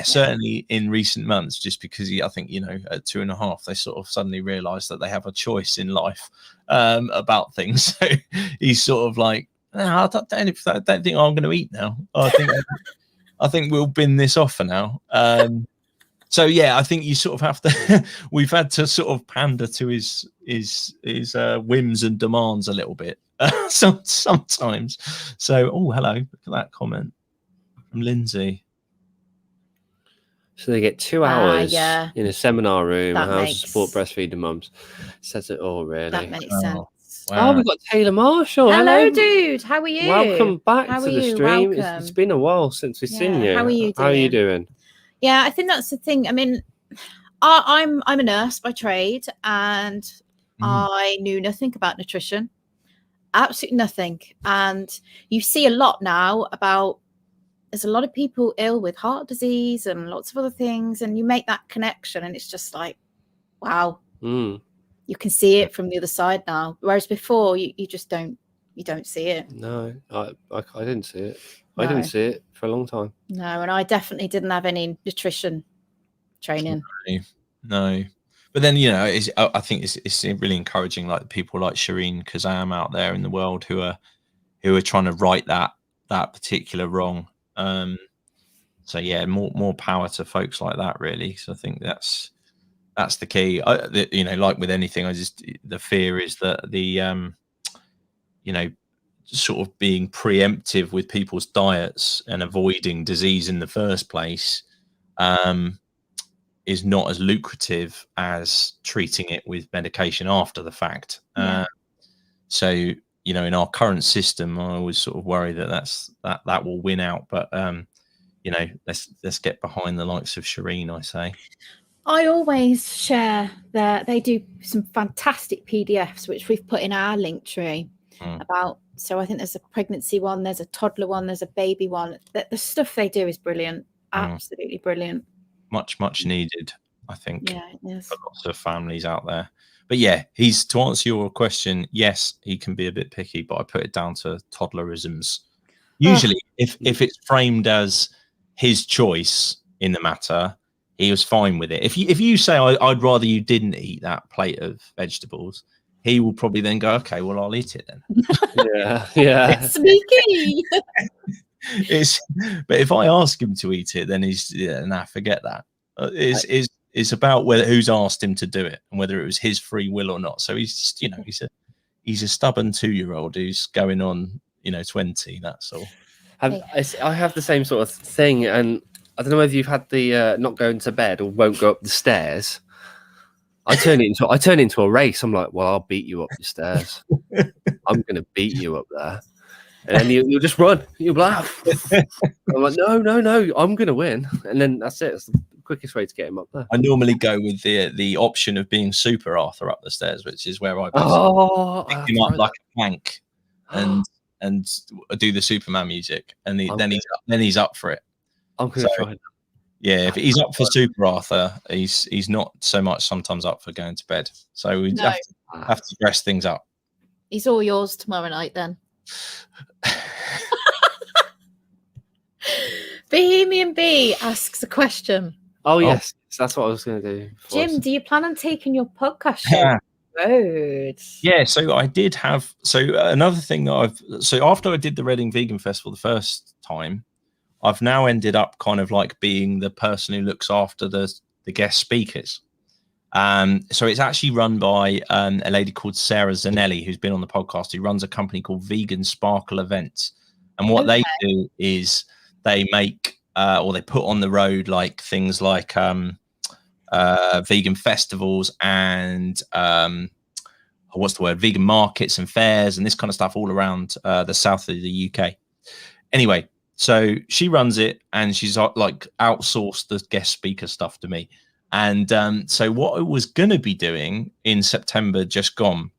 certainly in recent months, just because I think at 2.5 they sort of suddenly realize that they have a choice in life about things. So he's sort of like, I don't think I'm going to eat now. I think we'll bin this off for now. So yeah, I think you sort of have to. We've had to sort of pander to his whims and demands a little bit sometimes. So hello, look at that comment from Lindsay. So they get 2 hours in a seminar room on how to support breastfeeding mums. Says it all, really. That makes sense. Wow. We've got Taylor Marshall. Hello, dude. How are you? Welcome back to the stream. It's been a while since we've seen you. How are you doing? How are you doing? Yeah, I think that's the thing. I mean, I'm a nurse by trade, and I knew nothing about nutrition, absolutely nothing. And you see a lot now about there's a lot of people ill with heart disease and lots of other things, and you make that connection, and it's just like, wow, you can see it from the other side now. Whereas before, you just don't see it. No, I didn't see it. I didn't see it for a long time. No, and I definitely didn't have any nutrition training. No. But then, you know, I think it's really encouraging, like people like Shireen Kazam out there in the world who are trying to right that particular wrong. So yeah, more power to folks like that, really. So I think that's the key. You know, like with anything, the fear is that the you know, sort of being preemptive with people's diets and avoiding disease in the first place is not as lucrative as treating it with medication after the fact. So, you know, in our current system, I always sort of worry that will win out. But you know, let's get behind the likes of Shireen, I say. I always share that they do some fantastic PDFs, which we've put in our link tree about. So I think there's a pregnancy one, there's a toddler one, there's a baby one. The stuff they do is brilliant. Absolutely brilliant. Much needed, I think. Yeah, it is. For lots of families out there. But yeah, to answer your question, yes, he can be a bit picky, but I put it down to toddlerisms. Usually, if it's framed as his choice in the matter, he was fine with it. If you say I'd rather you didn't eat that plate of vegetables, he will probably then go, okay, well, I'll eat it then. Yeah. Sneaky. But if I ask him to eat it, then he's forget that. It's about who's asked him to do it and whether it was his free will or not. So he's just, you know, he's a stubborn 2-year-old who's going on, you know, 20. That's all. I have the same sort of thing, and I don't know whether you've had the not going to bed or won't go up the stairs. I turn it into a race. I'm like, well, I'll beat you up the stairs. I'm going to beat you up there. And then you'll just run. You'll be like, I'm like, no, I'm going to win. And then that's it. It's the quickest way to get him up there. I normally go with the option of being Super Arthur up the stairs, which is where I pick him up like a plank and do the Superman music. And then he's up for it. I'm going to try it. Yeah, if he's up for Super Arthur, he's not so much sometimes up for going to bed. So we have to dress things up. He's all yours tomorrow night then. Bohemian Bee asks a question. Oh yes, that's what I was going to do. Jim, do you plan on taking your podcast show? Yeah, so I did have. So another thing that after I did the Reading Vegan Festival the first time, I've now ended up kind of like being the person who looks after the guest speakers. So it's actually run by a lady called Sarah Zanelli, who's been on the podcast, who runs a company called Vegan Sparkle Events. And what they do is they make or they put on the road like things like vegan festivals and vegan markets and fairs and this kind of stuff all around the south of the UK. Anyway, so she runs it and she's like outsourced the guest speaker stuff to me. And so what I was going to be doing in September just gone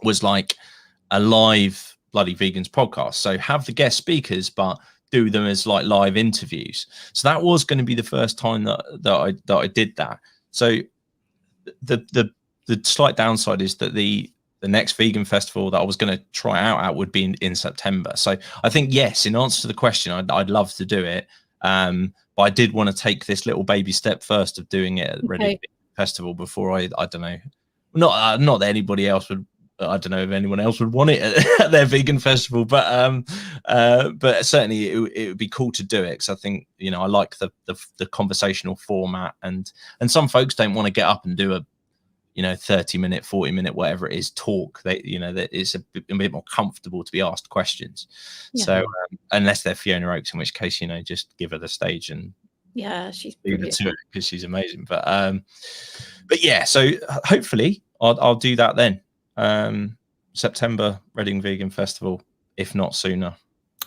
was like a live Bloody Vegans podcast. So have the guest speakers, but do them as like live interviews. So that was going to be the first time that I did that. So the slight downside is that the next vegan festival that I was going to try out at would be in September. So I think, yes, in answer to the question, I'd love to do it. But I did want to take this little baby step first of doing it at the Reading Festival before I don't know, not that anybody else would I don't know if anyone else would want it at their vegan festival, but certainly it would be cool to do it, because I think, you know, I like the conversational format, and some folks don't want to get up and do a, you know, 30-minute, 40-minute, whatever it is, talk. They, you know, that it's a bit more comfortable to be asked questions. Yeah. So unless they're Fiona Oakes, in which case, you know, just give her the stage and she's brilliant, because she's amazing. But yeah, so hopefully I'll do that then. September, Reading Vegan Festival, if not sooner.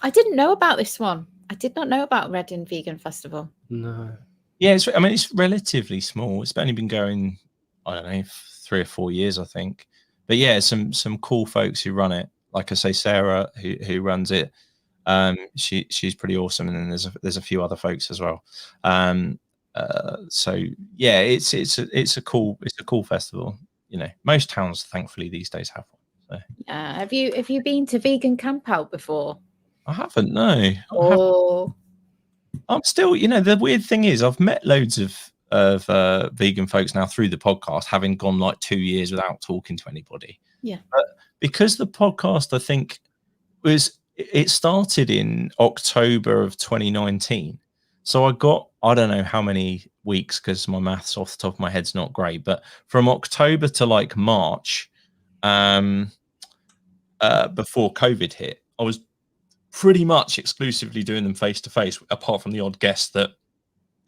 I didn't know about this one. I did not know about Reading Vegan Festival. No. Yeah, it's relatively small. It's only been going, I don't know, 3 or 4 years, I think. But yeah, some cool folks who run it. Like I say, Sarah, who runs it, she's pretty awesome, and then there's a few other folks as well. So yeah, it's a cool festival. You know, most towns thankfully these days have one. So. Yeah. Have you been to Vegan Camp Out before? I haven't, no. Oh. I'm still, you know, the weird thing is I've met loads of vegan folks now through the podcast, having gone like 2 years without talking to anybody. Yeah. But because the podcast, I think, it started in October of 2019. So I got, I don't know how many weeks, because my maths off the top of my head's not great, but from October to like March, before COVID hit, I was pretty much exclusively doing them face to face, apart from the odd guest that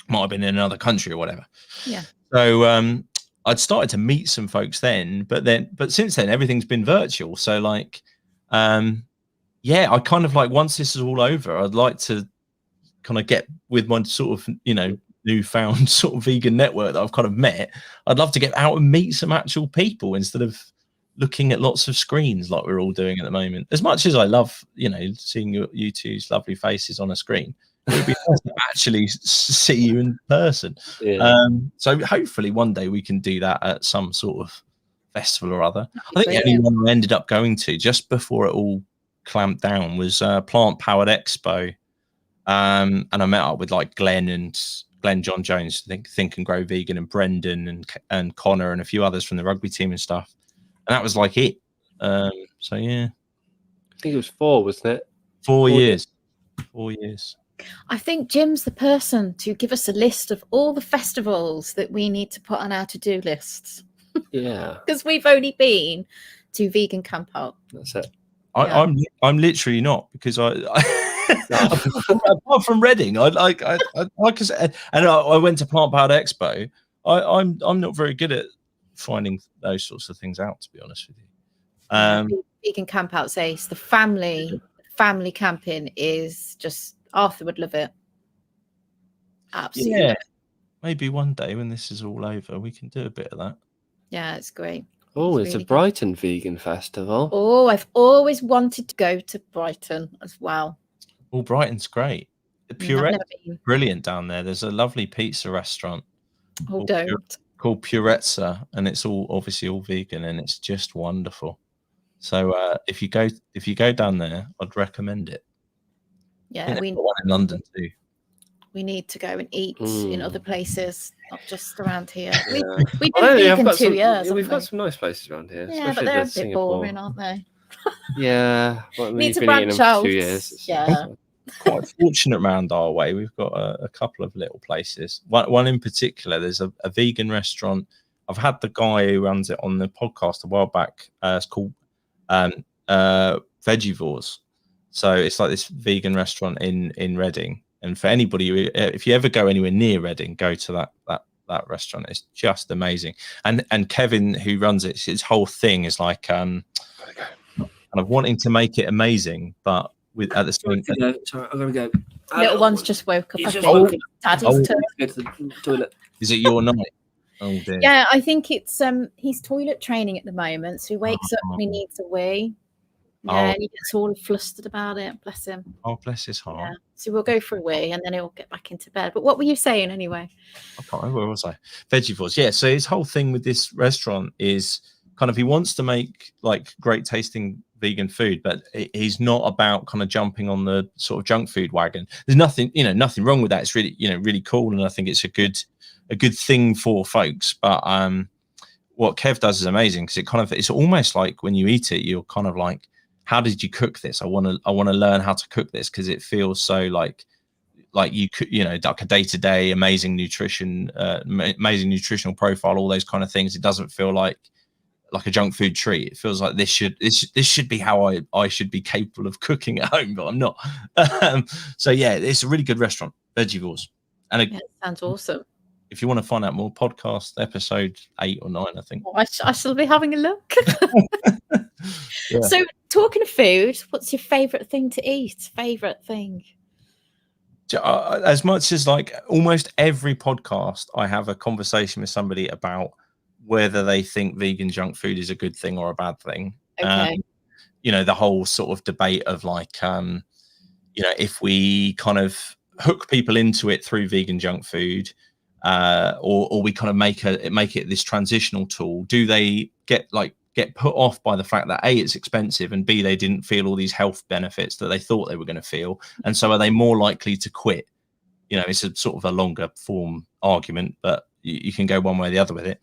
might have been in another country or whatever. Yeah. So I'd started to meet some folks then, but since then everything's been virtual. So like, yeah, I kind of like, once this is all over, I'd like to kind of get with my sort of, you know, newfound sort of vegan network that I've kind of met. I'd love to get out and meet some actual people instead of looking at lots of screens like we're all doing at the moment. As much as I love, you know, seeing you two's lovely faces on a screen, it would be nice to actually see you in person. Yeah. So hopefully one day we can do that at some sort of festival or other. I think the only one I ended up going to just before it all clamped down was Plant Powered Expo. And I met up with like Glenn John Jones, Think and Grow Vegan, and Brendan and Connor and a few others from the rugby team and stuff. And that was like it. So yeah, I think it was 4, wasn't it? 4 years. 4 years. I think Jim's the person to give us a list of all the festivals that we need to put on our to-do lists. Yeah, because we've only been to Vegan Camp Out. That's it. I'm literally not, because apart from Reading, I like I said, and I went to Plant Powered Expo. I'm not very good at finding those sorts of things out, to be honest with you. Vegan Camp Out says the family camping is just, Arthur would love it. Absolutely. Yeah, maybe one day when this is all over, we can do a bit of that. Yeah, it's great. Oh, it's really a Brighton Vegan Festival. Oh, I've always wanted to go to Brighton as well. Oh, Brighton's great. The Purette's brilliant down there. There's a lovely pizza restaurant called Purette's, and it's obviously all vegan, and it's just wonderful. So if you go down there, I'd recommend it. Yeah, we got one in London too. We need to go and eat in other places, not just around here. We've been vegan 2 years. We've got some nice places around here. Yeah, but they're a bit boring, aren't they? Yeah, need to branch out. 2 years. Yeah. Quite fortunate around our way. We've got a couple of little places. One in particular, there's a vegan restaurant. I've had the guy who runs it on the podcast a while back. It's called Vegivores. So it's like this vegan restaurant in Reading. And for anybody, if you ever go anywhere near Reading, go to that restaurant. It's just amazing. And Kevin, who runs it, his whole thing is like kind of wanting to make it amazing, but with at the same time. Sorry, I'm gonna go. Little one's just woke up. Daddy's turn. Go to the toilet. Is it your night? Oh dear. Yeah, I think it's he's toilet training at the moment, so he wakes up and he needs a wee. Yeah, and he gets all flustered about it. Bless him. Oh, bless his heart. Yeah. So we'll go for a wee and then he'll get back into bed. But what were you saying anyway? I can't remember, where was I? Vegivores. Yeah, so his whole thing with this restaurant is kind of, he wants to make like great tasting vegan food, but he's not about kind of jumping on the sort of junk food wagon. There's nothing wrong with that. It's really, really cool. And I think it's a good thing for folks. But what Kev does is amazing, because it's almost like when you eat it, you're kind of like, how did you cook this? I want to learn how to cook this, because it feels so like you could, like a day-to-day amazing nutrition, amazing nutritional profile, all those kind of things. It doesn't feel like a junk food treat. It feels like this should be how I should be capable of cooking at home, but I'm not. So yeah, it's a really good restaurant, Veggievores. And it sounds awesome. If you want to find out more, podcast episode 8 or 9, I think. I shall be having a look. Yeah. So talking of food, what's your favorite thing to eat? Favorite thing? As much as like almost every podcast, I have a conversation with somebody about whether they think vegan junk food is a good thing or a bad thing. Okay. The whole sort of debate of like, if we kind of hook people into it through vegan junk food, or we kind of make it this transitional tool, do they get put off by the fact that A, it's expensive, and B, they didn't feel all these health benefits that they thought they were going to feel, and so are they more likely to quit? It's a sort of a longer form argument, but you can go one way or the other with it.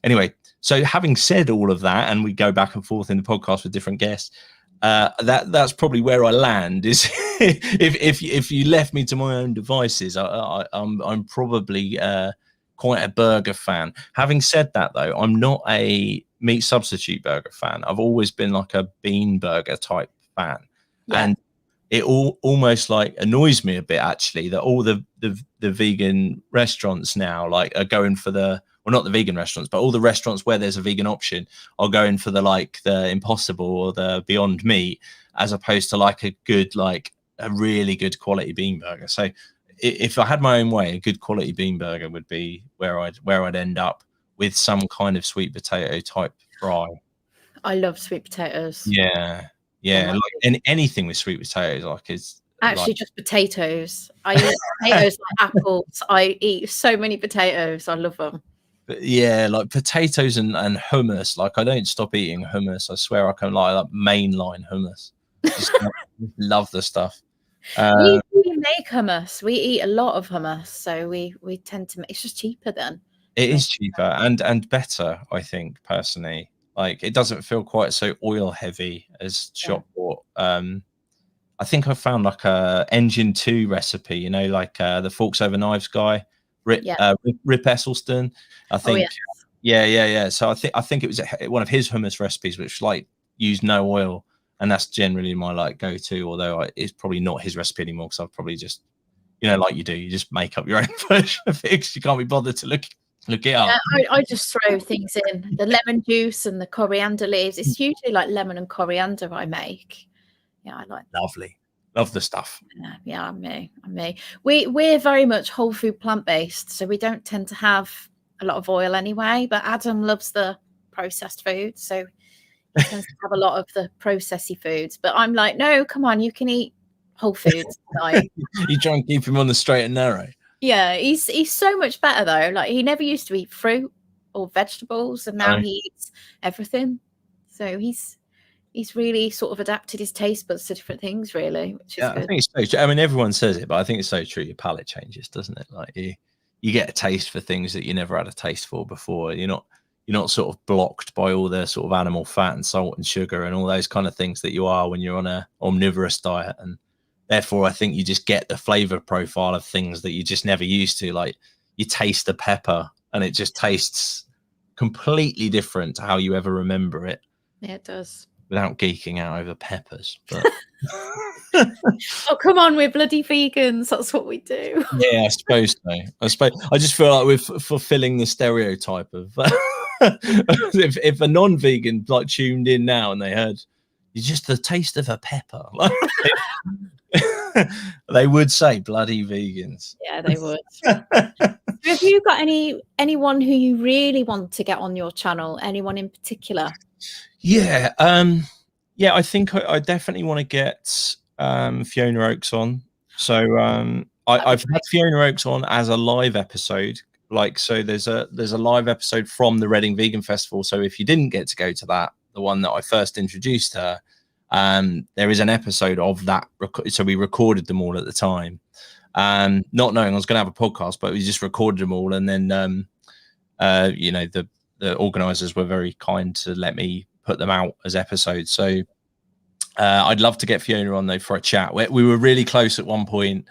Anyway, so having said all of that, and we go back and forth in the podcast with different guests, that's probably where I land. Is if you left me to my own devices, I'm probably quite a burger fan. Having said that, though, I'm not a meat substitute burger fan. I've always been like a bean burger type fan. Yeah. And it almost like annoys me a bit, actually, that all the vegan restaurants now like are going for not the vegan restaurants, but all the restaurants where there's a vegan option are going for the Impossible or the Beyond Meat, as opposed to like a really good quality bean burger. So if I had my own way, a good quality bean burger would be where I'd end up, with some kind of sweet potato type fry. I love sweet potatoes. Yeah. Like anything with sweet potatoes, like is actually just potatoes. I eat potatoes like apples. I eat so many potatoes. I love them. But yeah, like potatoes and hummus. Like I don't stop eating hummus. I swear I can like mainline hummus. Just love the stuff. We make hummus. We eat a lot of hummus, so we tend to. It's just cheaper then. It is cheaper and better, I think, personally. Like it doesn't feel quite so oil heavy as shop bought. I think I found like a Engine 2 recipe, like the Forks Over Knives guy, Rip Esselstyn. I think. Oh, yeah. So I think it was one of his hummus recipes, which like used no oil, and that's generally my like go-to. Although it's probably not his recipe anymore, because I've probably just, like you do, you just make up your own version of it because you can't be bothered to look it up. Yeah, I just throw things in, the lemon juice and the coriander leaves. It's usually like lemon and coriander I make. Yeah, I like that. Lovely. Love the stuff. Yeah, I'm me. We're very much whole food plant-based, so we don't tend to have a lot of oil anyway, but Adam loves the processed food, so he tends to have a lot of the processy foods. But I'm like, no, come on, you can eat whole foods. Like, you try and keep him on the straight and narrow. Yeah, he's so much better though. Like he never used to eat fruit or vegetables, and now he eats everything. So he's really sort of adapted his taste buds to different things, really, which is good. I think it's so true. I mean, everyone says it, but I think it's so true. Your palate changes, doesn't it? Like you get a taste for things that you never had a taste for before. You're not sort of blocked by all the sort of animal fat and salt and sugar and all those kind of things that you are when you're on a omnivorous diet. And therefore, I think you just get the flavor profile of things that you just never used to. Like you taste the pepper and it just tastes completely different to how you ever remember it. Yeah, it does. Without geeking out over peppers. But oh, come on, we're bloody vegans. That's what we do. Yeah, I suppose so. I just feel like we're fulfilling the stereotype of if a non-vegan like tuned in now and they heard just the taste of a pepper, like, they would say bloody vegans. Yeah, they would. Have you got anyone who you really want to get on your channel? Anyone in particular? Yeah, I think I definitely want to get Fiona Oakes on. So I've had Fiona Oakes on as a live episode. Like, so there's a live episode from the Reading Vegan Festival. So if you didn't get to go to that, the one that I first introduced her, there is an episode of that. So we recorded them all at the time, not knowing I was going to have a podcast, but we just recorded them all. And then, the organisers were very kind to let me put them out as episodes. So I'd love to get Fiona on though for a chat. We were really close at one point,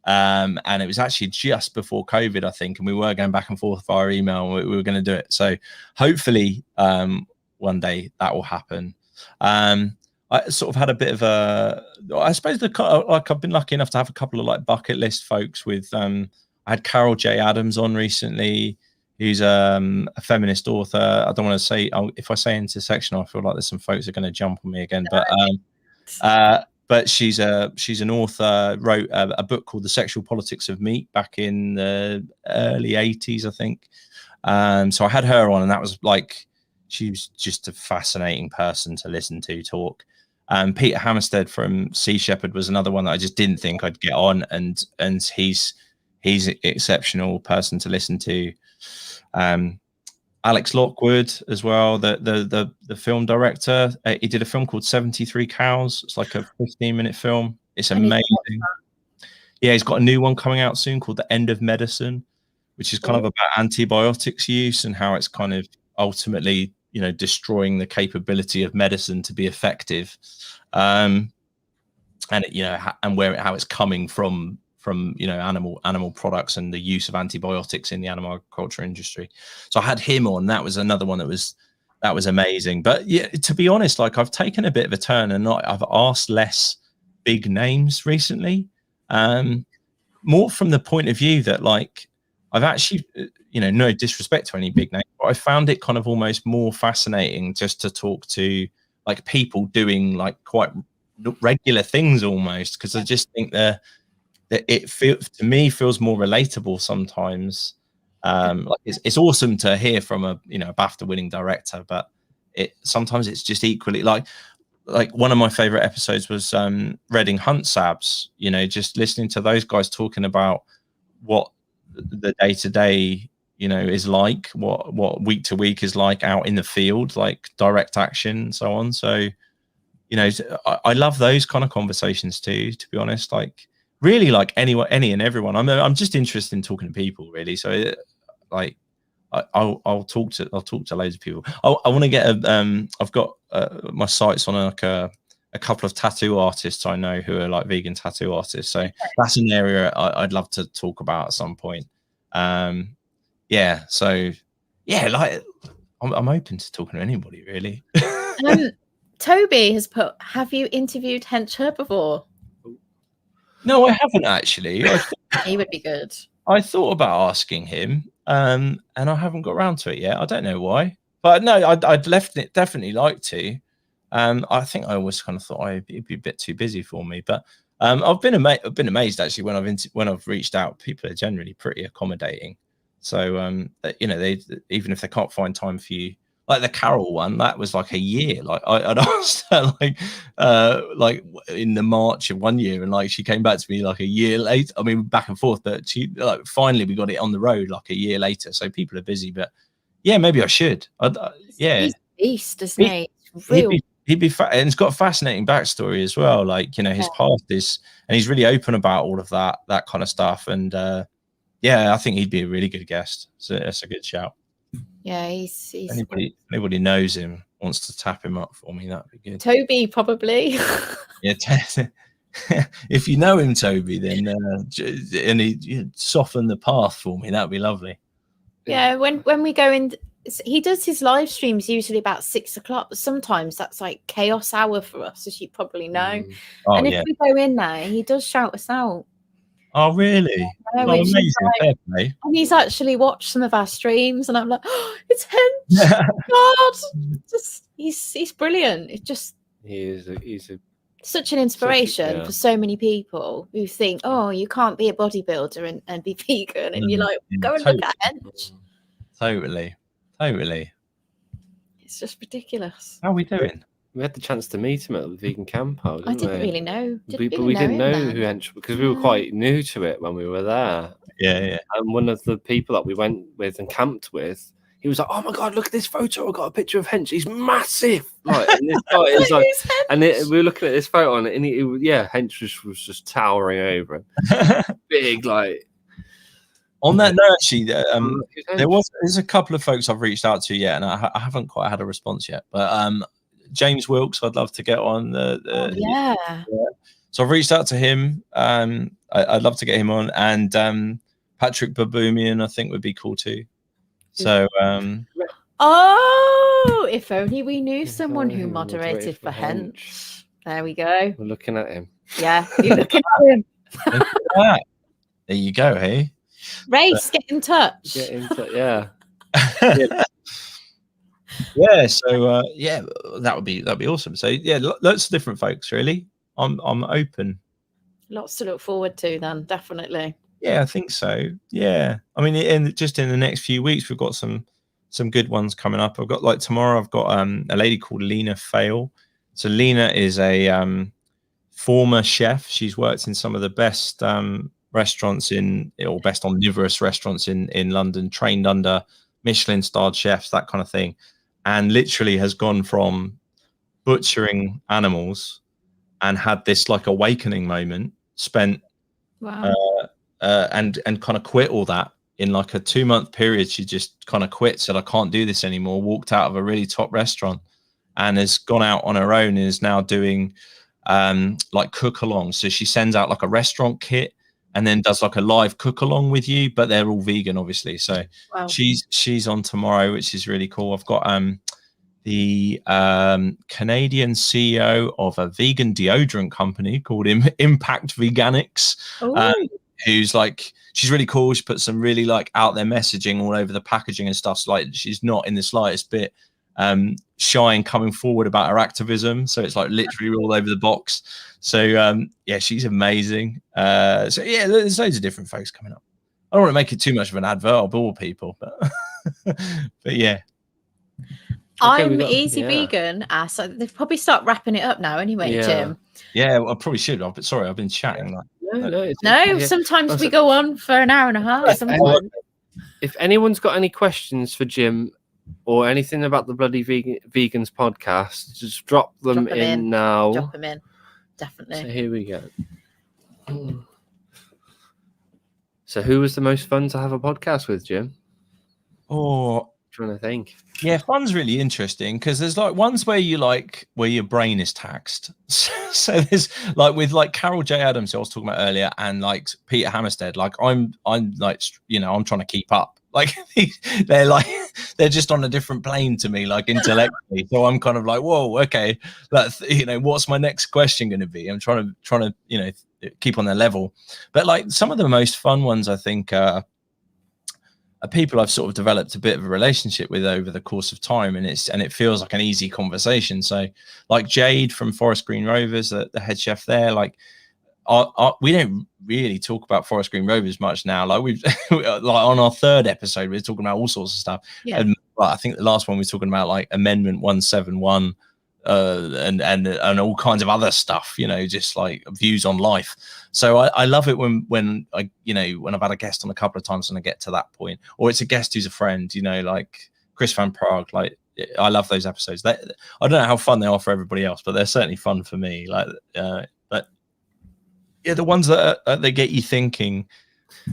and it was actually just before COVID, I think, and we were going back and forth via email. And we were going to do it. So hopefully one day that will happen. I sort of had a bit of I suppose like I've been lucky enough to have a couple of like bucket list folks with. I had Carol J. Adams on recently, who's a feminist author. I don't want to say, if I say intersectional, I feel like there's some folks that are going to jump on me again. But she's an author, wrote a book called The Sexual Politics of Meat back in the early 80s, I think. So I had her on, and that was like, she was just a fascinating person to listen to talk. Peter Hammerstead from Sea Shepherd was another one that I just didn't think I'd get on, and he's an exceptional person to listen to. Alex Lockwood as well, the film director. He did a film called 73 Cows. It's like a 15-minute film. It's amazing. Yeah, he's got a new one coming out soon called The End of Medicine, which is kind of about antibiotics use and how it's kind of ultimately, you know, destroying the capability of medicine to be effective, and you know, and how it's coming from you know, animal products and the use of antibiotics in the animal agriculture industry. So I had him on. That was another one that was amazing. But yeah, to be honest, like I've taken a bit of a turn, and I've asked less big names recently, more from the point of view that like I've actually, you know, no disrespect to any big name, but I found it kind of almost more fascinating just to talk to like people doing like quite regular things almost, because I just think that it to me feels more relatable sometimes. Like it's awesome to hear from a BAFTA winning director, but sometimes it's just equally like one of my favorite episodes was Reading Hunt Sabs, you know, just listening to those guys talking about what the day-to-day, you know, is like, what week to week is like out in the field, like direct action and so on. So, you know, I love those kind of conversations too, to be honest. Like really, like any and everyone. I'm just interested in talking to people, really. So like I'll talk to loads of people. I want to get I've got my sights on like a couple of tattoo artists I know who are like vegan tattoo artists. So that's an area I'd love to talk about at some point. Yeah. So yeah, like I'm open to talking to anybody really. Toby has put, have you interviewed Hencher before? No, I haven't actually. He would be good. I thought about asking him, and I haven't got around to it yet. I don't know why, but no, I'd definitely like to. I think I always kind of thought it'd be a bit too busy for me, but I've been amazed actually when I've reached out. People are generally pretty accommodating, so you know, they even if they can't find time for you. Like the Carol one, that was like a year. Like I'd asked her like in the March of one year, and like she came back to me like a year later. I mean, back and forth, but she like finally we got it on the road like a year later. So people are busy, but yeah, maybe I should. Yeah, he's a beast, isn't he? Real. He'd be and it's got a fascinating backstory as well. Like, you know, his past is, and he's really open about all of that kind of stuff. And yeah, I think he'd be a really good guest. So that's a good shout. Yeah, he's anybody knows him, wants to tap him up for me, that'd be good. Toby probably. Yeah, if you know him, Toby, then and he soften the path for me, that'd be lovely. Yeah, when we go in, he does his live streams usually about 6 o'clock, but sometimes that's like chaos hour for us, as you probably know. And if we go in there, he does shout us out. Oh, really? Yeah, oh, amazing. Like, and he's actually watched some of our streams, and I'm like, oh, it's Hench. God, he's brilliant. It's just he's such an inspiration for so many people who think, oh, you can't be a bodybuilder and be vegan, and you're like, go and look at Hench. Totally. It's just ridiculous. How are we doing? We had the chance to meet him at the vegan camp. I didn't really know. But we didn't know who Hench, because we were quite new to it when we were there. Yeah. And one of the people that we went with and camped with, he was like, "Oh my God, look at this photo! I got a picture of Hench. He's massive!" Like, and this guy is like, and we were looking at this photo, and Hench was just towering over him, big, like. On that note, actually, there's a couple of folks I've reached out to yet, and I haven't quite had a response yet. But James Wilkes, I'd love to get on. So I've reached out to him. I'd love to get him on, and Patrick Baboumian, I think, would be cool too. So, if only we knew someone who moderated for Hench. There we go. We're looking at him. Yeah, you're looking at him. Look at that. There you go, hey. Race, get in touch. Yeah. Yeah. So that'd be awesome. So yeah, lots of different folks. Really, I'm open. Lots to look forward to then, definitely. Yeah, I think so. Yeah, I mean, in the next few weeks, we've got some good ones coming up. I've got tomorrow. I've got a lady called Lena Fail. So Lena is a former chef. She's worked in some of the best restaurants best omnivorous restaurants in London, trained under Michelin-starred chefs, that kind of thing, and literally has gone from butchering animals and had this awakening moment, spent and kind of quit all that in a 2-month period. She just kind of quit, said I can't do this anymore, walked out of a really top restaurant and has gone out on her own and is now doing cook along. So she sends out a restaurant kit and then does a live cook along with you, but they're all vegan, obviously. So she's on tomorrow, which is really cool. I've got the Canadian CEO of a vegan deodorant company called Impact Veganics, who's she's really cool. She puts some really out there messaging all over the packaging and stuff. So she's not in the slightest bit shy and coming forward about her activism. So it's literally all over the box. So she's amazing. So yeah, there's loads of different folks coming up. I don't want to make it too much of an advert. I'll bore people, but but yeah. I'm easy vegan. So they've probably start wrapping it up now anyway, Jim. Yeah, well, I probably should. Sorry, I've been chatting. No, sometimes we go on for an hour and a half. If anyone's got any questions for Jim or anything about the Bloody Vegans podcast, just drop them in now. Drop them in, definitely. So here we go. So who was the most fun to have a podcast with, Jim? Trying to think. Yeah, fun's really interesting because there's ones where you where your brain is taxed. So there's with Carol J. Adams, who I was talking about earlier, and Peter Hammerstead. I'm I'm trying to keep up. They're just on a different plane to me, intellectually. So I'm kind of whoa, okay, what's my next question going to be? I'm trying to keep on their level. But some of the most fun ones, I think, are people I've sort of developed a bit of a relationship with over the course of time, and it feels like an easy conversation. So Jade from Forest Green Rovers, the head chef there, we don't really talk about Forest Green Rovers much now. We've on our 3rd episode, we were talking about all sorts of stuff. Yeah. And I think the last one we were talking about Amendment 171 and all kinds of other stuff, just views on life. So I love it when when I've had a guest on a couple of times and I get to that point, or it's a guest who's a friend, Chris Van Prague. I love those episodes. I don't know how fun they are for everybody else, but they're certainly fun for me. But yeah, the ones that they get you thinking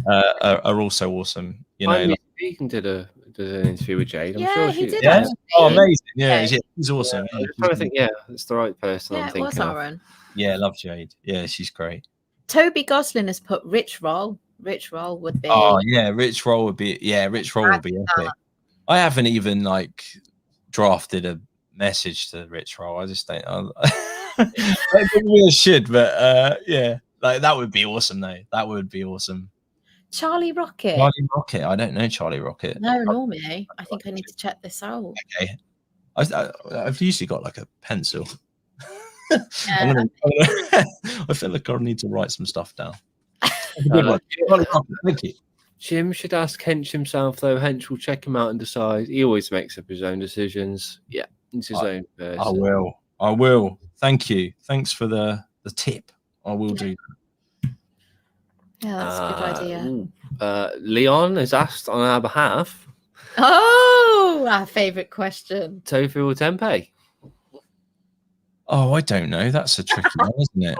are also awesome. Vegan did an interview with Jade. I'm sure he did. Yeah? Oh, amazing! Yeah, he's awesome. I'm trying to think. Yeah, it's the right person. I'm thinking. It was Aaron. Yeah, I love Jade. Yeah, she's great. Toby Goslin has put Rich Roll. Rich Roll would be. Oh yeah, Rich Roll would be. Yeah, Rich Roll would be epic. I haven't even drafted a message to Rich Roll. I just don't. I really should, but yeah, that would be awesome though. That would be awesome. Charlie Rocket. Charlie Rocket. I don't know Charlie Rocket. No, nor me. I think I need to check this out. Okay. I've usually got a pencil. Yeah. I feel like I need to write some stuff down. Thank you. Jim should ask Hench himself, though. Hench will check him out and decide. He always makes up his own decisions. Yeah, it's his own person. I will. Thank you. Thanks for the tip. I will do that. Yeah, that's a good idea. Leon has asked on our behalf. Oh, our favourite question. Tofu or tempeh? Oh, I don't know. That's a tricky one, isn't it?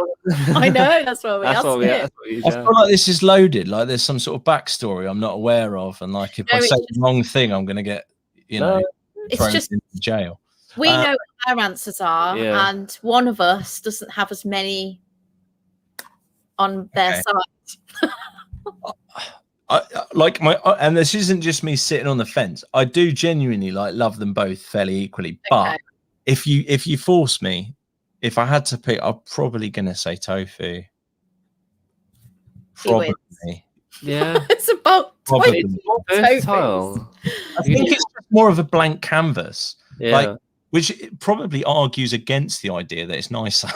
I know. That's what we asked it. I feel like this is loaded. Like there's some sort of backstory I'm not aware of, and like if I say the wrong thing, I'm going to get thrown into jail. We know what our answers are, and one of us doesn't have as many on their side. And this isn't just me sitting on the fence. I do genuinely love them both fairly equally. But if you force me, if I had to pick, I'm probably going to say tofu. Probably. Yeah. It's about tofu. I think it's more of a blank canvas. Yeah. Which probably argues against the idea that it's nicer.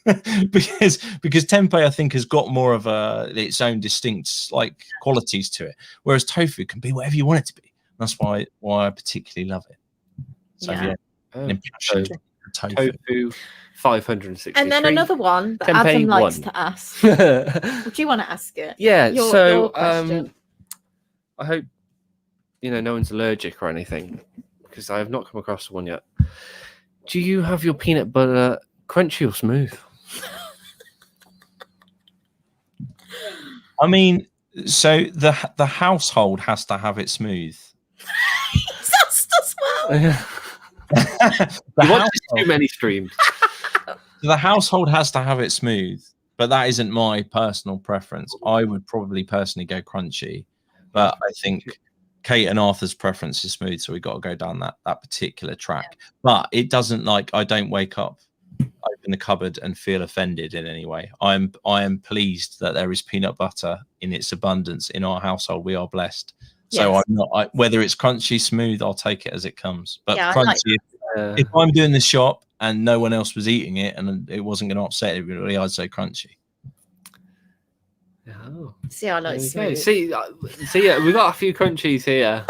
because tempeh I think has got more of its own distinct qualities to it, whereas tofu can be whatever you want it to be. That's why I particularly love it. So tofu 560. And then another one that Adam likes to ask. Would you want to ask it? Yeah. Your I hope no one's allergic or anything, because I have not come across one yet. Do you have your peanut butter crunchy or smooth? I mean, so the household has to have it smooth. Just as well. You watch too many streams. The household has to have it smooth, but that isn't my personal preference. I would probably personally go crunchy, but I think Kate and Arthur's preference is smooth, so we've got to go down that particular track. But it doesn't I don't wake up, open the cupboard and feel offended in any way. I am pleased that there is peanut butter in its abundance in our household. We are blessed. So I'm not whether it's crunchy, smooth, I'll take it as it comes. But crunchy, if I'm doing the shop and no one else was eating it and it wasn't going to upset everybody, I'd say crunchy. Oh. See, I like smooth. See, we've got a few crunchies here.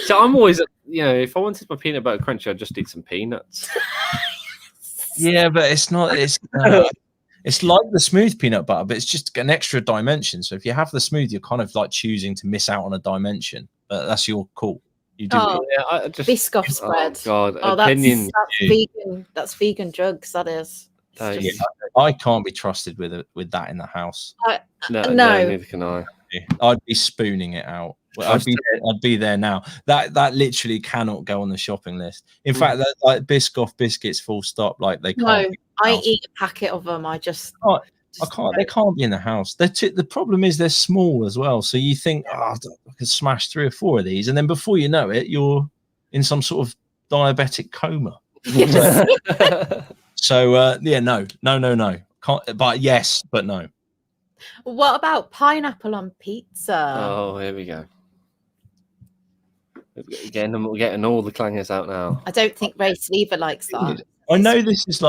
So I'm always, if I wanted my peanut butter crunchy, I'd just eat some peanuts. Yeah, but it's not. It's like the smooth peanut butter, but it's just an extra dimension. So if you have the smooth, you're kind of choosing to miss out on a dimension. But that's your call. You do. Biscoff spread. Oh God, opinion. That's vegan. That's vegan drugs. That is. I can't be trusted with that in the house. No, neither can I. I'd be spooning it out. I'd be there now. That literally cannot go on the shopping list. In fact, that Biscoff biscuits, full stop. They can't. No, I eat a packet of them. I can't. They can't be in the house. The problem is they're small as well. So you think, I could smash 3 or 4 of these, and then before you know it, you're in some sort of diabetic coma. Yes. So no. Can't, but yes, but no. What about pineapple on pizza? Oh, here we go. We're getting all the clangers out now. I don't think Ray Sleever likes that. I know this is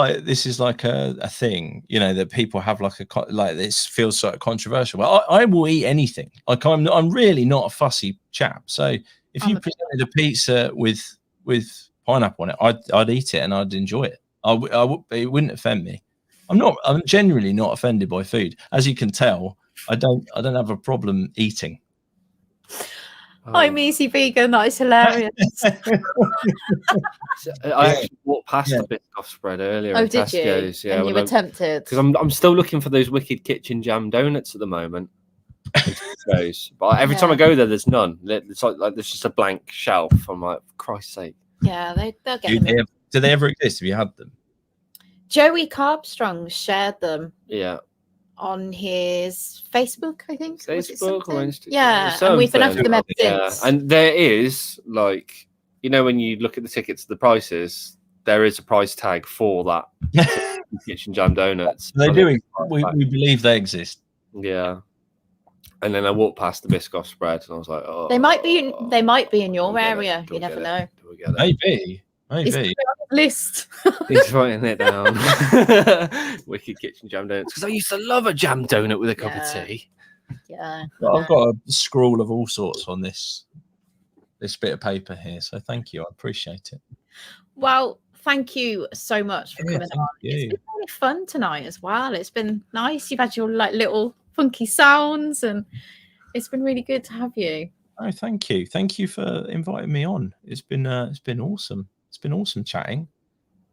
like a thing, that people have this feels sort of controversial. But I will eat anything. I'm really not a fussy chap. So if you presented a pizza with pineapple on it, I'd eat it and I'd enjoy it. It wouldn't offend me. I'm genuinely not offended by food. As you can tell, I don't have a problem eating. I'm easy vegan. That is hilarious. I actually walked past the Biscoff spread earlier. Oh, did Tesco's. you? And you were tempted? Because I'm still looking for those Wicked Kitchen jam donuts at the moment. But every time I go there, there's none. It's like there's just a blank shelf. I'm like, for Christ's sake. Yeah, they'll get them. Do they ever exist? Have you had them? Joey Carbstrong shared them. Yeah. On his Facebook, I think. Facebook or Instagram. Yeah, and we've been after them ever since. And there is when you look at the tickets, the prices, there is a price tag for that kitchen jam donuts. They do. We believe they exist. Yeah. And then I walked past the Biscoff spread, and I was like, "Oh, they might be in your area. You never know. Maybe. It's on the list. He's writing it down. Wicked Kitchen jam donuts, because I used to love a jam donut with a cup of tea. Yeah. Well, I've got a scroll of all sorts on this bit of paper here, so thank you. I appreciate it. Well, thank you so much for coming on. It's been really fun tonight as well. It's been nice. You've had your little funky sounds, and it's been really good to have you. Oh, thank you. Thank you for inviting me on. It's been awesome. It's been awesome chatting.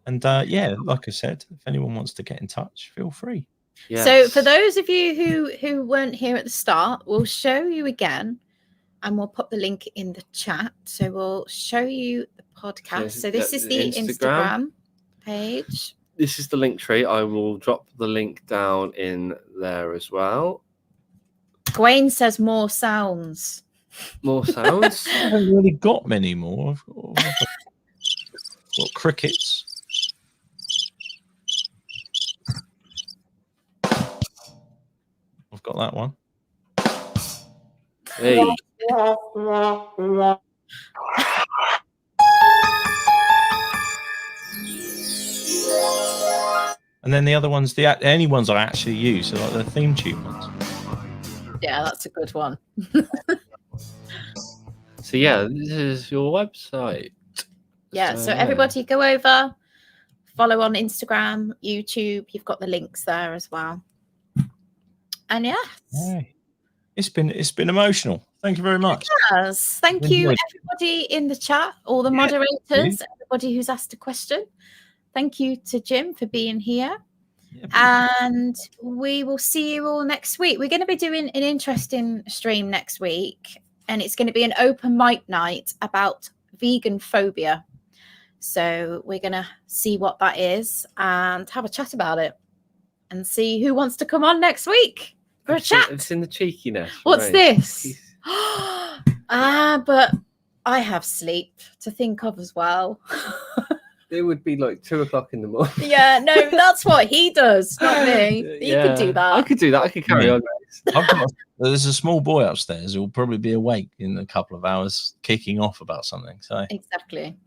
And yeah, like I said, if anyone wants to get in touch, feel free. Yes. So for those of you who weren't here at the start, we'll show you again, and we'll put the link in the chat. So we'll show you the podcast. So this is the Instagram page. This is the link tree. I will drop the link down in there as well. Gwen says more sounds. More sounds? I haven't really got many more. I've got crickets. I've got that one. Hey. And then the other ones, the only ones I actually use are like the theme tune ones. Yeah, that's a good one. So yeah, this is your website. Yeah, so everybody go over, follow on Instagram, YouTube. You've got the links there as well. And yeah, it's been emotional. Thank you very much. Yes, thank you everybody in the chat, all the moderators, everybody who's asked a question. Thank you to Jim for being here. And we will see you all next week. We're going to be doing an interesting stream next week, and it's going to be an open mic night about vegan phobia. So we're going to see what that is and have a chat about it and see who wants to come on next week for a chat. It's in the cheekiness. What's this? But I have sleep to think of as well. It would be like 2 o'clock in the morning. Yeah, no, that's what he does, not me. You could do that. I could do that. I could carry on. There's a small boy upstairs who will probably be awake in a couple of hours, kicking off about something. So exactly.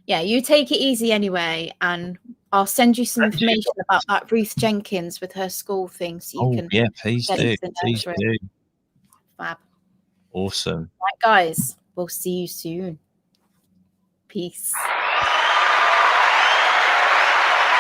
Yeah, you take it easy anyway, and I'll send you some information about that Ruth Jenkins with her school thing, so you can. Yeah, please do. Please do. Fab. Awesome. Right, guys, we'll see you soon. Peace.